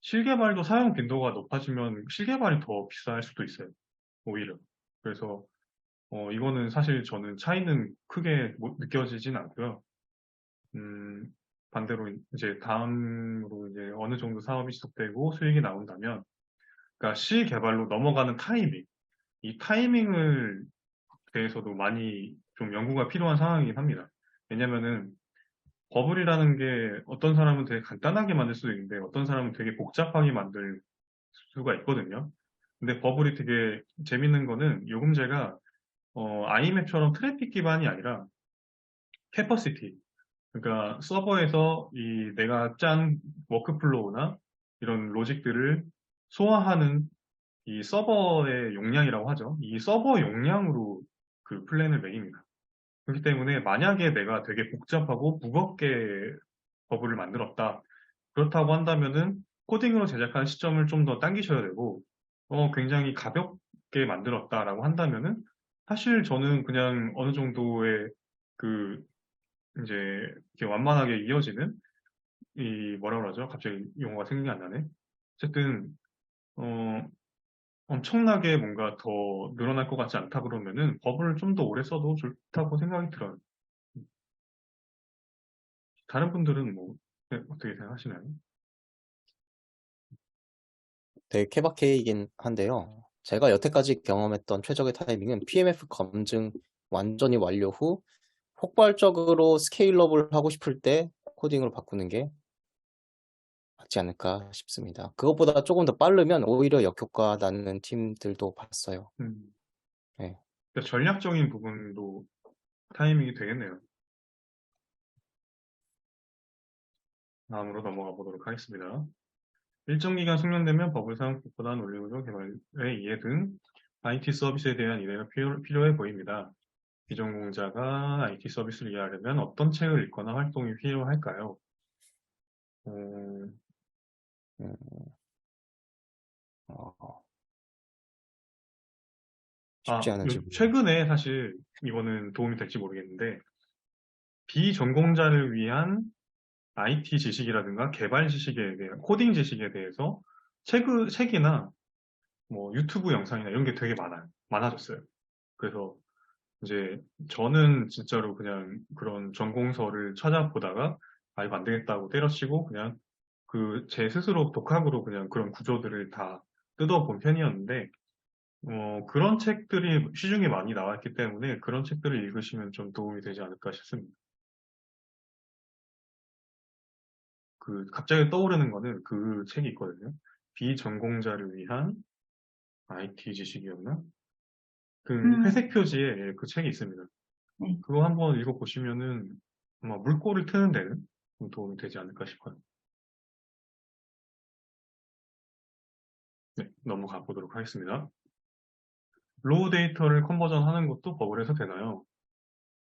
실개발도 사용 빈도가 높아지면 실개발이 더 비쌀 수도 있어요. 오히려. 그래서 이거는 사실 저는 차이는 크게 느껴지진 않고요. 음, 반대로 이제 다음으로 이제 어느 정도 사업이 지속되고 수익이 나온다면 그러니까 실개발로 넘어가는 타이밍, 이 타이밍을 대해서도 많이 좀 연구가 필요한 상황이긴 합니다. 왜냐면은 버블이라는 게 어떤 사람은 되게 간단하게 만들 수도 있는데 어떤 사람은 되게 복잡하게 만들 수가 있거든요. 근데 버블이 되게 재밌는 거는 요금제가 IMAP처럼 트래픽 기반이 아니라 캐퍼시티. 그러니까 서버에서 내가 짠 워크플로우나 이런 로직들을 소화하는 이 서버의 용량이라고 하죠. 이 서버 용량으로 그 플랜을 매깁니다. 그렇기 때문에 만약에 내가 되게 복잡하고 무겁게 버블을 만들었다. 그렇다고 한다면은 코딩으로 제작한 시점을 좀 더 당기셔야 되고, 굉장히 가볍게 만들었다라고 한다면은 사실 저는 그냥 어느 정도의 그 이제 이렇게 완만하게 이어지는 뭐라 그러죠? 갑자기 용어가 생각이 안 나네. 어쨌든 어, 엄청나게 뭔가 더 늘어날 것 같지 않다 그러면은 버블을 좀 더 오래 써도 좋다고 생각이 들어요. 다른 분들은 뭐 어떻게 생각하시나요? 되게 케바케이긴 한데요. 제가 여태까지 경험했던 최적의 타이밍은 PMF 검증 완전히 완료 후 폭발적으로 스케일업을 하고 싶을 때 코딩으로 바꾸는 게 맞지 않을까 싶습니다. 그것보다 조금 더 빠르면 오히려 역효과 나는 팀들도 봤어요. 음, 네. 그러니까 전략적인 부분도 타이밍이 되겠네요. 다음으로 넘어가 보도록 하겠습니다. 일정 기간 숙련되면 버블 사용법보다 논리구조 개발의 이해 등 IT 서비스에 대한 이해가 필요해 보입니다. 비전공자가 IT 서비스를 이해하려면 어떤 책을 읽거나 활동이 필요할까요? 음, 어, 쉽지 않은 질문이에요. 최근에 사실 이거는 도움이 될지 모르겠는데, 비전공자를 위한 IT 지식이라든가 개발 지식에 대한, 코딩 지식에 대해서 책이나 뭐 유튜브 영상이나 이런 게 되게 많아졌어요. 그래서 이제 저는 진짜로 그냥 그런 전공서를 찾아보다가 아, 이거 안 되겠다고 때려치고 그냥 제 스스로 독학으로 그냥 그런 구조들을 다 뜯어본 편이었는데, 그런 책들이 시중에 많이 나왔기 때문에 그런 책들을 읽으시면 좀 도움이 되지 않을까 싶습니다. 갑자기 떠오르는 거는 그 책이 있거든요. 비전공자를 위한 IT 지식이었나? 회색 표지에 그 책이 있습니다. 네. 그거 한번 읽어보시면은 아마 물꼬를 트는 데는 좀 도움이 되지 않을까 싶어요. 네, 넘어가 보도록 하겠습니다. 로우 데이터를 컨버전 하는 것도 버블에서 되나요?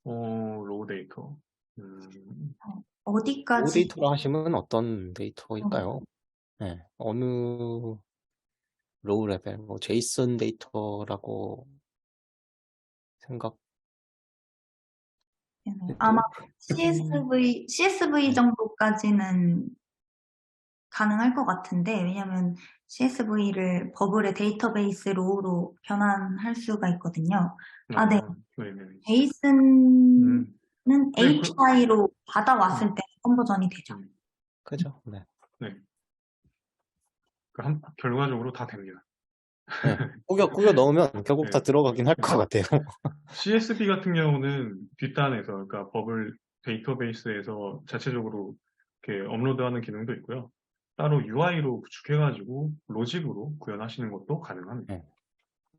로우 데이터. 로 어디까지, 데이터라 하시면 어떤 데이터일까요? 네, 어느 로우 레벨, 뭐 제이슨 데이터라고 생각해도 아마 CSV 네, 정도까지는 가능할 것 같은데, 왜냐면 CSV를 버블의 데이터베이스 로우로 변환할 수가 있거든요. 네. 네네. 베이스는 네, HI로 받아왔을 음, 때 컨버전이 되죠. 그죠? 네. 네. 결과적으로 다 됩니다. 네. 꾸겨 넣으면 결국 다 네. 들어가긴 할 네. 것 같아요. CSV 같은 경우는 뒷단에서, 그러니까 버블 데이터베이스에서 자체적으로 이렇게 업로드하는 기능도 있고요. 따로 UI로 구축해가지고 로직으로 구현하시는 것도 가능합니다. 네,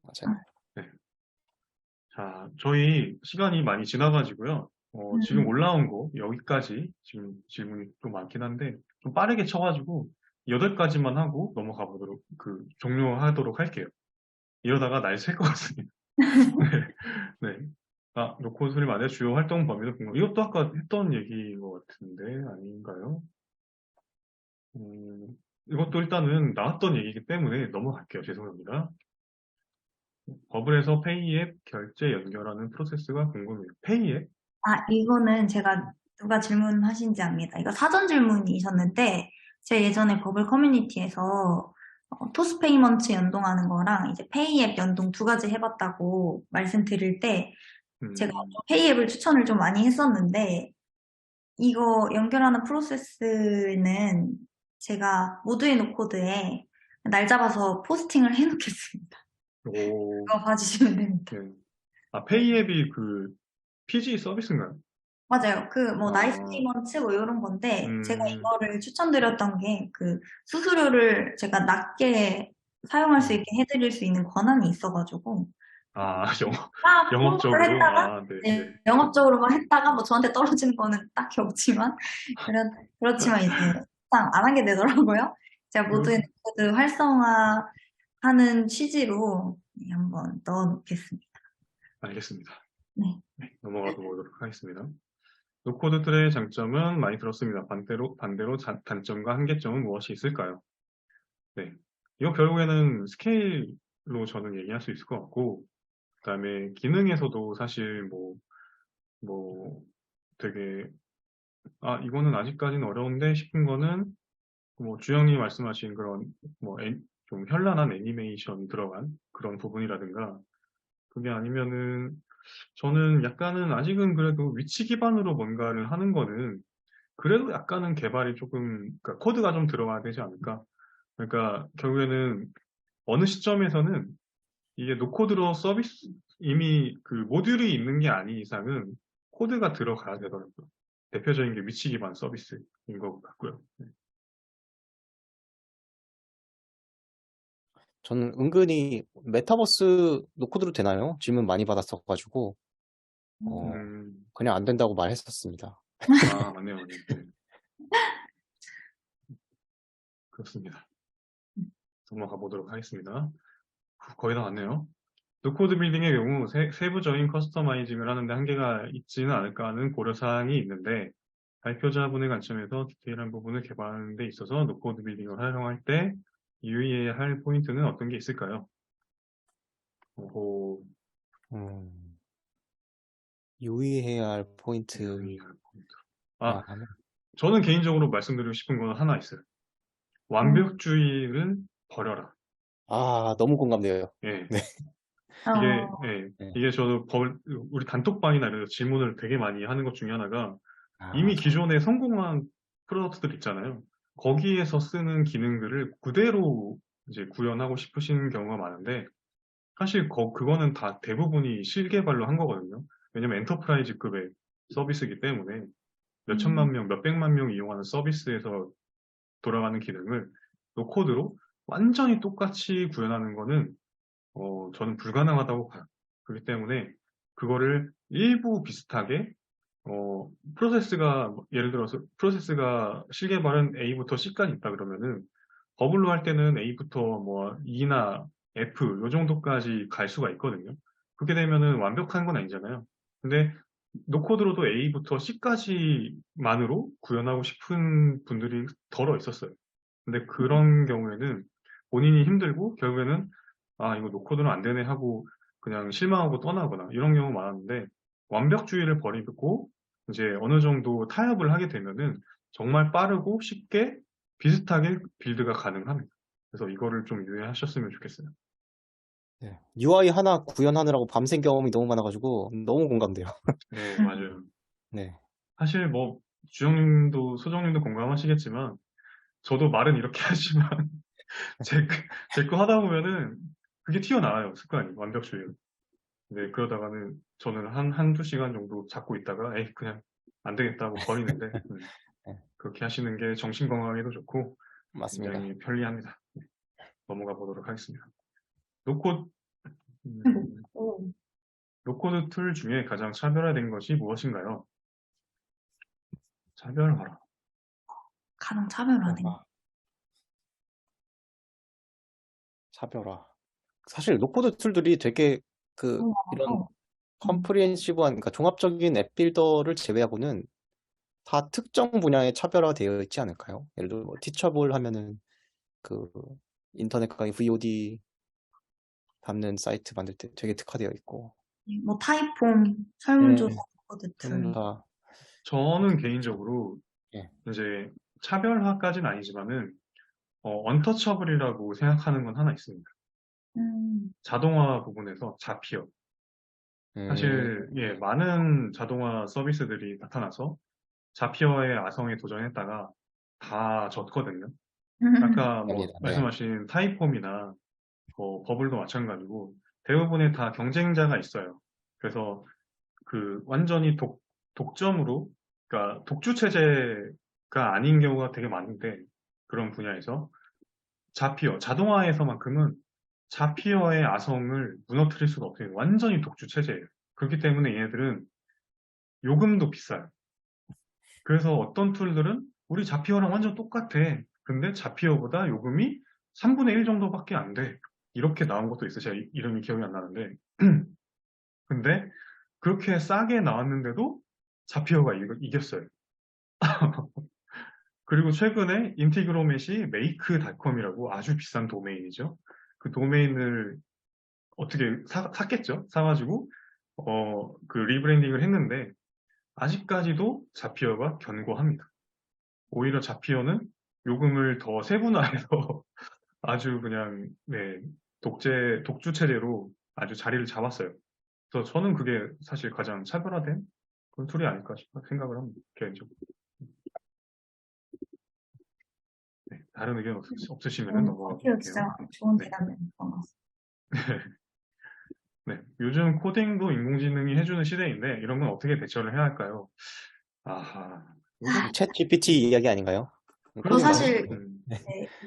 맞아요. 네. 자, 저희 시간이 많이 지나가지고요. 지금 올라온 거 여기까지 지금 질문이 좀 많긴 한데 좀 빠르게 쳐가지고 8가지만 하고 넘어가 보도록 종료하도록 할게요. 이러다가 날 셀 것 같습니다. 네. 네. 노코 수립안의 주요 활동 범위도 궁금. 이것도 아까 했던 얘기인 것 같은데 아닌가요? 이것도 일단은 나왔던 얘기이기 때문에 넘어갈게요. 죄송합니다. 버블에서 페이앱 결제 연결하는 프로세스가 궁금해요. 페이앱? 이거는 제가 누가 질문하신지 압니다. 이거 사전 질문이셨는데, 제가 예전에 버블 커뮤니티에서 토스 페이먼트 연동하는 거랑 이제 페이앱 연동 2가지 해봤다고 말씀드릴 때, 제가 페이앱을 추천을 좀 많이 했었는데, 이거 연결하는 프로세스는 제가 모두의 노코드에 날 잡아서 포스팅을 해놓겠습니다. 오, 그거 봐주시면 됩니다. 네. 페이앱이 PG 서비스인가요? 맞아요. 나이스 아, 페이먼트 이런 건데, 제가 음, 이거를 추천드렸던 게, 수수료를 제가 낮게 사용할 수 음. 있게 해드릴 수 있는 권한이 있어가지고, 홍보를 영업적으로? 했다가, 네, 네. 네, 영업적으로만 했다가, 저한테 떨어지는 거는 딱히 없지만, 그렇지만 이제, 안 하게 되더라고요. 제가 이거, 모두의 코드 활성화하는 취지로 한번 넣어놓겠습니다. 알겠습니다. 네. 네, 넘어가 보도록 하겠습니다. 노코드들의 장점은 많이 들었습니다. 반대로 단점과 한계점은 무엇이 있을까요? 네. 이거 결국에는 스케일로 저는 얘기할 수 있을 것 같고, 그 다음에 기능에서도 사실 뭐 되게, 이거는 아직까지는 어려운데 싶은 거는, 주영님 말씀하신 그런, 좀 현란한 애니메이션이 들어간 그런 부분이라든가, 그게 아니면은, 저는 약간은 아직은 그래도 위치 기반으로 뭔가를 하는 거는 그래도 약간은 개발이 조금, 그러니까 코드가 좀 들어가야 되지 않을까? 그러니까 결국에는 어느 시점에서는 이게 노코드로 서비스, 이미 모듈이 있는 게 아닌 이상은 코드가 들어가야 되더라고요. 대표적인 게 위치 기반 서비스인 것 같고요. 네. 저는 은근히 메타버스 노코드로 되나요? 질문 많이 받았어가지고 그냥 안 된다고 말했었습니다. 아, 맞네요. 맞네요. 네. 그렇습니다. 넘어가 보도록 하겠습니다. 거의 다 왔네요. 노코드 빌딩의 경우 세부적인 커스터마이징을 하는데 한계가 있지는 않을까 하는 고려사항이 있는데 발표자분의 관점에서 디테일한 부분을 개발하는 데 있어서 노코드 빌딩을 활용할 때 유의해야 할 포인트는 어떤 게 있을까요? 오호, 유의해야 할 포인트. 유의해야 할 포인트. 아, 아, 저는 개인적으로 말씀드리고 싶은 건 하나 있어요. 완벽주의를 버려라. 너무 공감돼요. 예. 네. 이게 저도 우리 단톡방이나 이런 질문을 되게 많이 하는 것 중에 하나가 이미 맞아. 기존에 성공한 프로덕트들 있잖아요. 거기에서 쓰는 기능들을 그대로 이제 구현하고 싶으신 경우가 많은데 사실 그거는 다 대부분이 실개발로 한 거거든요. 왜냐면 엔터프라이즈급의 서비스이기 때문에 몇 천만 명, 몇 백만 명 이용하는 서비스에서 돌아가는 기능을 노코드로 완전히 똑같이 구현하는 거는 저는 불가능하다고 봐요. 그렇기 때문에 그거를 일부 비슷하게 예를 들어서 프로세스가 실개발은 A부터 C까지 있다 그러면은 버블로 할 때는 A부터 뭐 E나 F 요 정도까지 갈 수가 있거든요. 그렇게 되면은 완벽한 건 아니잖아요. 근데 노코드로도 A부터 C까지만으로 구현하고 싶은 분들이 덜어 있었어요. 근데 그런 경우에는 본인이 힘들고 결국에는 아, 이거 노코드는 안 되네 하고 그냥 실망하고 떠나거나 이런 경우 많았는데 완벽주의를 버리고 이제 어느 정도 타협을 하게 되면은 정말 빠르고 쉽게 비슷하게 빌드가 가능합니다. 그래서 이거를 좀 유의하셨으면 좋겠어요. 네. UI 하나 구현하느라고 밤샌 경험이 너무 많아가지고 너무 공감돼요. 네, 맞아요. 네. 사실 뭐 주영님도 소정님도 공감하시겠지만 저도 말은 이렇게 하지만 제 거 하다 보면은 그게 튀어나와요, 습관이, 완벽주의로. 네, 그러다가는 저는 한두 시간 정도 잡고 있다가 에이, 그냥 안 되겠다고 버리는데 네, 그렇게 하시는 게 정신 건강에도 좋고 맞습니다. 굉장히 편리합니다. 네, 넘어가 보도록 하겠습니다. 노코드, 음, 노코드 툴 중에 가장 차별화된 것이 무엇인가요? 차별화라. 가장 차별화된. 차별화. 사실 노코드 툴들이 되게 이런 컴프리헨시브한, 그러니까 종합적인 앱 빌더를 제외하고는 다 특정 분야에 차별화되어 있지 않을까요? 예를 들어 뭐 티처볼 하면은 그 인터넷 강의 VOD 담는 사이트 만들 때 되게 특화되어 있고. 뭐 타입폼, 설문조사, 코드 툴. 저는 개인적으로 예. 이제 차별화까지는 아니지만은 언터처블이라고 생각하는 건 하나 있습니다. 자동화 부분에서 자피어. 사실 많은 자동화 서비스들이 나타나서 자피어의 아성에 도전했다가 다 졌거든요. 아까 뭐 아니다. 네. 말씀하신 타이폼이나 버블도 마찬가지고 대부분의 다 경쟁자가 있어요. 그래서 그 완전히 독점으로, 그러니까 독주 체제가 아닌 경우가 되게 많은데 그런 분야에서 자동화에서만큼은 자피어의 아성을 무너뜨릴 수가 없어요. 완전히 독주 체제예요. 그렇기 때문에 얘네들은 요금도 비싸요. 그래서 어떤 툴들은 우리 자피어랑 완전 똑같아. 근데 자피어보다 요금이 3분의 1 정도밖에 안 돼. 이렇게 나온 것도 있어요. 제가 이름이 기억이 안 나는데. 근데 그렇게 싸게 나왔는데도 자피어가 이겼어요. 그리고 최근에 인티그로맷이 make닷컴이라고 아주 비싼 도메인이죠. 그 도메인을 어떻게 샀겠죠? 사가지고 그 리브랜딩을 했는데 아직까지도 자피어가 견고합니다. 오히려 자피어는 요금을 더 세분화해서 아주 그냥 독주 체제로 아주 자리를 잡았어요. 그래서 저는 그게 사실 가장 차별화된 그런 툴이 아닐까 생각을 합니다. 개인적으로. 네, 다른 의견 없으시면 넘어가 볼게요. 진짜 좋은 대답이었던 것 같습니다. 네, 요즘 코딩도 인공지능이 해주는 시대인데 이런 건 어떻게 대처를 해야 할까요? 아하, 챗 GPT 이야기 아닌가요? 저 사실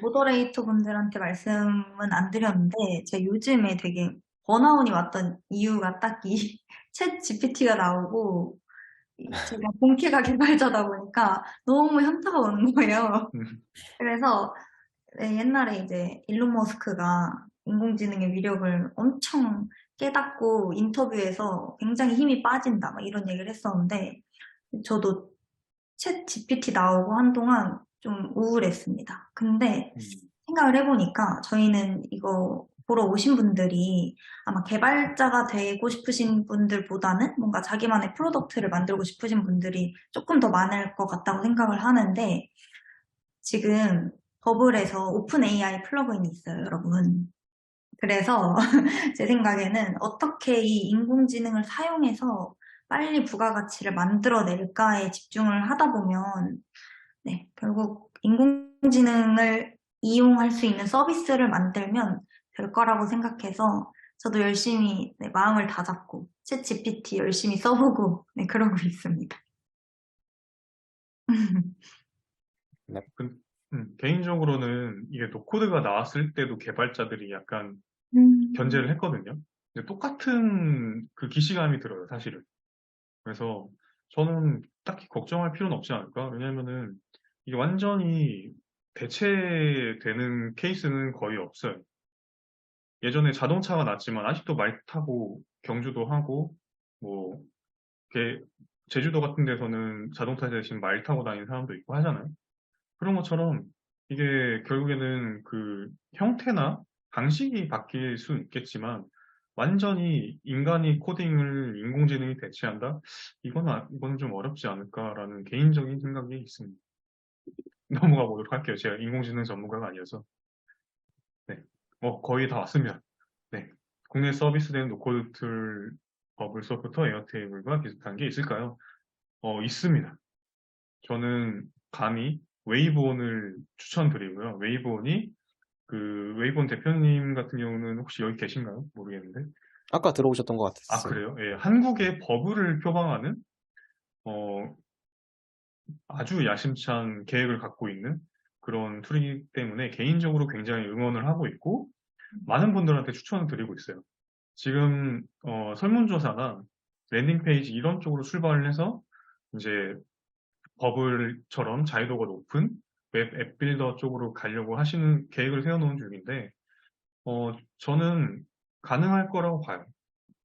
모더레이터 분들한테 말씀은 안 드렸는데, 제가 요즘에 되게 번아웃이 왔던 이유가 딱 이 챗 GPT가 나오고, 제가 본캐가 개발자다 보니까 너무 현타가 오는 거예요. 음, 그래서 옛날에 이제 일론 머스크가 인공지능의 위력을 엄청 깨닫고 인터뷰에서 굉장히 힘이 빠진다, 막 이런 얘기를 했었는데, 저도 챗 GPT 나오고 한동안 좀 우울했습니다. 근데 음, 생각을 해보니까 저희는 이거 보러 오신 분들이 아마 개발자가 되고 싶으신 분들보다는 뭔가 자기만의 프로덕트를 만들고 싶으신 분들이 조금 더 많을 것 같다고 생각을 하는데, 지금 버블에서 오픈 AI 플러그인이 있어요, 여러분. 그래서 제 생각에는 어떻게 이 인공지능을 사용해서 빨리 부가가치를 만들어낼까에 집중을 하다 보면, 네, 결국 인공지능을 이용할 수 있는 서비스를 만들면 될 거라고 생각해서 저도 열심히 마음을 다잡고 챗 GPT 열심히 써보고 그러고 있습니다. 네. 개인적으로는 이게 노코드가 나왔을 때도 개발자들이 약간 견제를 했거든요. 근데 똑같은 그 기시감이 들어요, 사실은. 그래서 저는 딱히 걱정할 필요는 없지 않을까? 왜냐면은 이게 완전히 대체되는 케이스는 거의 없어요. 예전에 자동차가 났지만 아직도 말 타고 경주도 하고 뭐 이렇게 제주도 같은 데서는 자동차 대신 말 타고 다니는 사람도 있고 하잖아요. 그런 것처럼 이게 결국에는 그 형태나 방식이 바뀔 수는 있겠지만 완전히 인간이 코딩을 인공지능이 대체한다? 이거는 좀 어렵지 않을까라는 개인적인 생각이 있습니다. 넘어가 보도록 할게요. 제가 인공지능 전문가가 아니어서. 네. 거의 다 왔습니다. 네. 국내 서비스된 노코드 툴 버블 소프트와 에어테이블과 비슷한 게 있을까요? 있습니다. 저는 감히 웨이브온을 추천드리고요. 웨이브온 대표님 같은 경우는 혹시 여기 계신가요? 모르겠는데. 아까 들어오셨던 것 아, 같았어요. 그래요? 예, 한국의 버블을 표방하는, 어, 아주 야심찬 계획을 갖고 있는 그런 툴이기 때문에 개인적으로 굉장히 응원을 하고 있고, 많은 분들한테 추천을 드리고 있어요. 지금, 설문조사나 랜딩 페이지 이런 쪽으로 출발을 해서, 이제 버블처럼 자유도가 높은 웹 앱 빌더 쪽으로 가려고 하시는 계획을 세워놓은 중인데, 저는 가능할 거라고 봐요.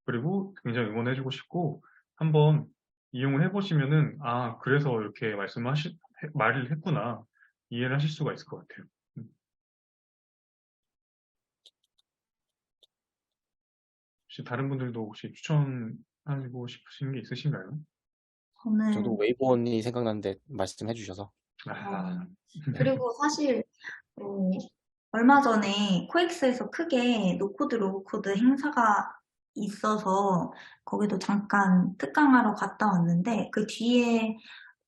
그리고 굉장히 응원해주고 싶고, 한번 이용을 해보시면은, 아, 그래서 이렇게 말을 했구나. 이해를 하실 수가 있을 것 같아요. 음. 혹시 다른 분들도 혹시 추천하고 싶으신 게 있으신가요? 저도 저는 웨이브원이 생각나는데 말씀해 주셔서. 아, 그리고 사실 어, 얼마 전에 코엑스에서 크게 노코드 로우코드 행사가 있어서 거기도 잠깐 특강하러 갔다 왔는데 그 뒤에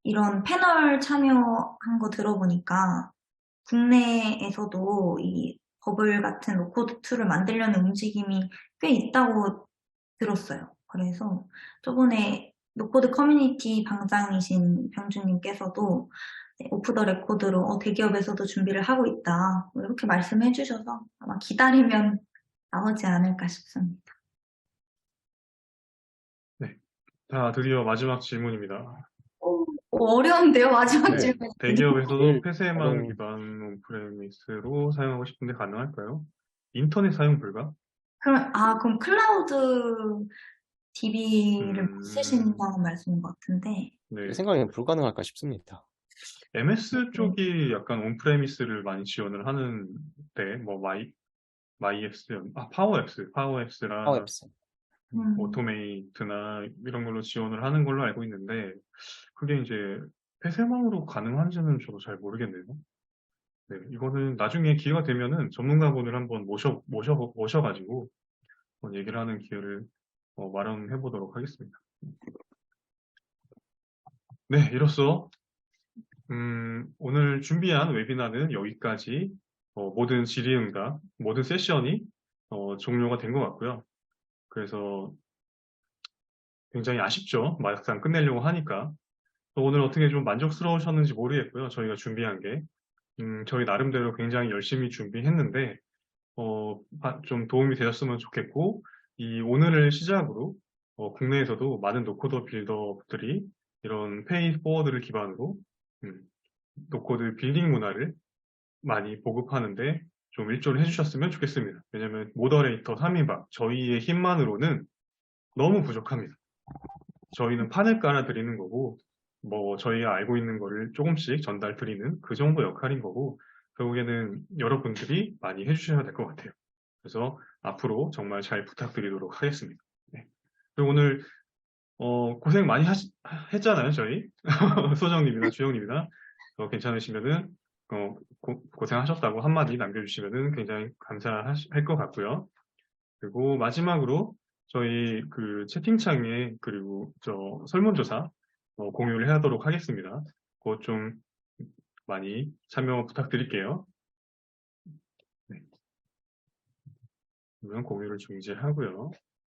이런 패널 참여한 거 들어보니까 국내에서도 이 버블 같은 로코드 툴을 만들려는 움직임이 꽤 있다고 들었어요. 그래서 저번에 노코드 커뮤니티 방장이신 병주님께서도 오프 더 레코드로 대기업에서도 준비를 하고 있다. 뭐 이렇게 말씀해 주셔서 아마 기다리면 나오지 않을까 싶습니다. 네. 자, 드디어 마지막 질문입니다. 어려운데요, 마지막 네. 질문. 대기업에서도 제일 폐쇄망 어려운 기반 온프레미스로 사용하고 싶은데 가능할까요? 인터넷 사용 불가? 그럼 클라우드 DB를 못 음, 쓰신다는 말씀인 것 같은데. 제 네. 생각엔 불가능할까 싶습니다. MS 쪽이 약간 온프레미스를 많이 지원을 하는데, 뭐, 파워앱스랑 파워앱스. 음, 오토메이트나 이런 걸로 지원을 하는 걸로 알고 있는데, 그게 이제 폐쇄망으로 가능한지는 저도 잘 모르겠네요. 네, 이거는 나중에 기회가 되면은 전문가분을 한번 모셔가지고 한번 얘기를 하는 기회를 마련해 보도록 하겠습니다. 네, 이로써 오늘 준비한 웨비나는 여기까지 모든 질의응답, 모든 세션이 종료가 된 것 같고요. 그래서 굉장히 아쉽죠. 막상 끝내려고 하니까. 오늘 어떻게 좀 만족스러우셨는지 모르겠고요. 저희가 준비한 게. 저희 나름대로 굉장히 열심히 준비했는데, 좀 도움이 되셨으면 좋겠고, 오늘을 시작으로, 국내에서도 많은 노코더 빌더들이 이런 페이 포워드를 기반으로, 음, 노코드 빌딩 문화를 많이 보급하는데 좀 일조를 해주셨으면 좋겠습니다. 왜냐면 모더레이터 3인방, 저희의 힘만으로는 너무 부족합니다. 저희는 판을 깔아드리는 거고, 뭐, 저희가 알고 있는 거를 조금씩 전달 드리는 그 정도 역할인 거고, 결국에는 여러분들이 많이 해주셔야 될 것 같아요. 그래서 앞으로 정말 잘 부탁드리도록 하겠습니다. 네. 그리고 오늘, 고생 많이 했잖아요, 저희. 소정님이나 주영님이나. 괜찮으시면은, 고생하셨다고 한마디 남겨주시면은 굉장히 감사할 것 같고요. 그리고 마지막으로 저희 그 채팅창에 그리고 저 설문조사 공유를 하도록 하겠습니다. 그것 좀 많이 참여 부탁드릴게요. 네. 그러면 공유를 중지하고요.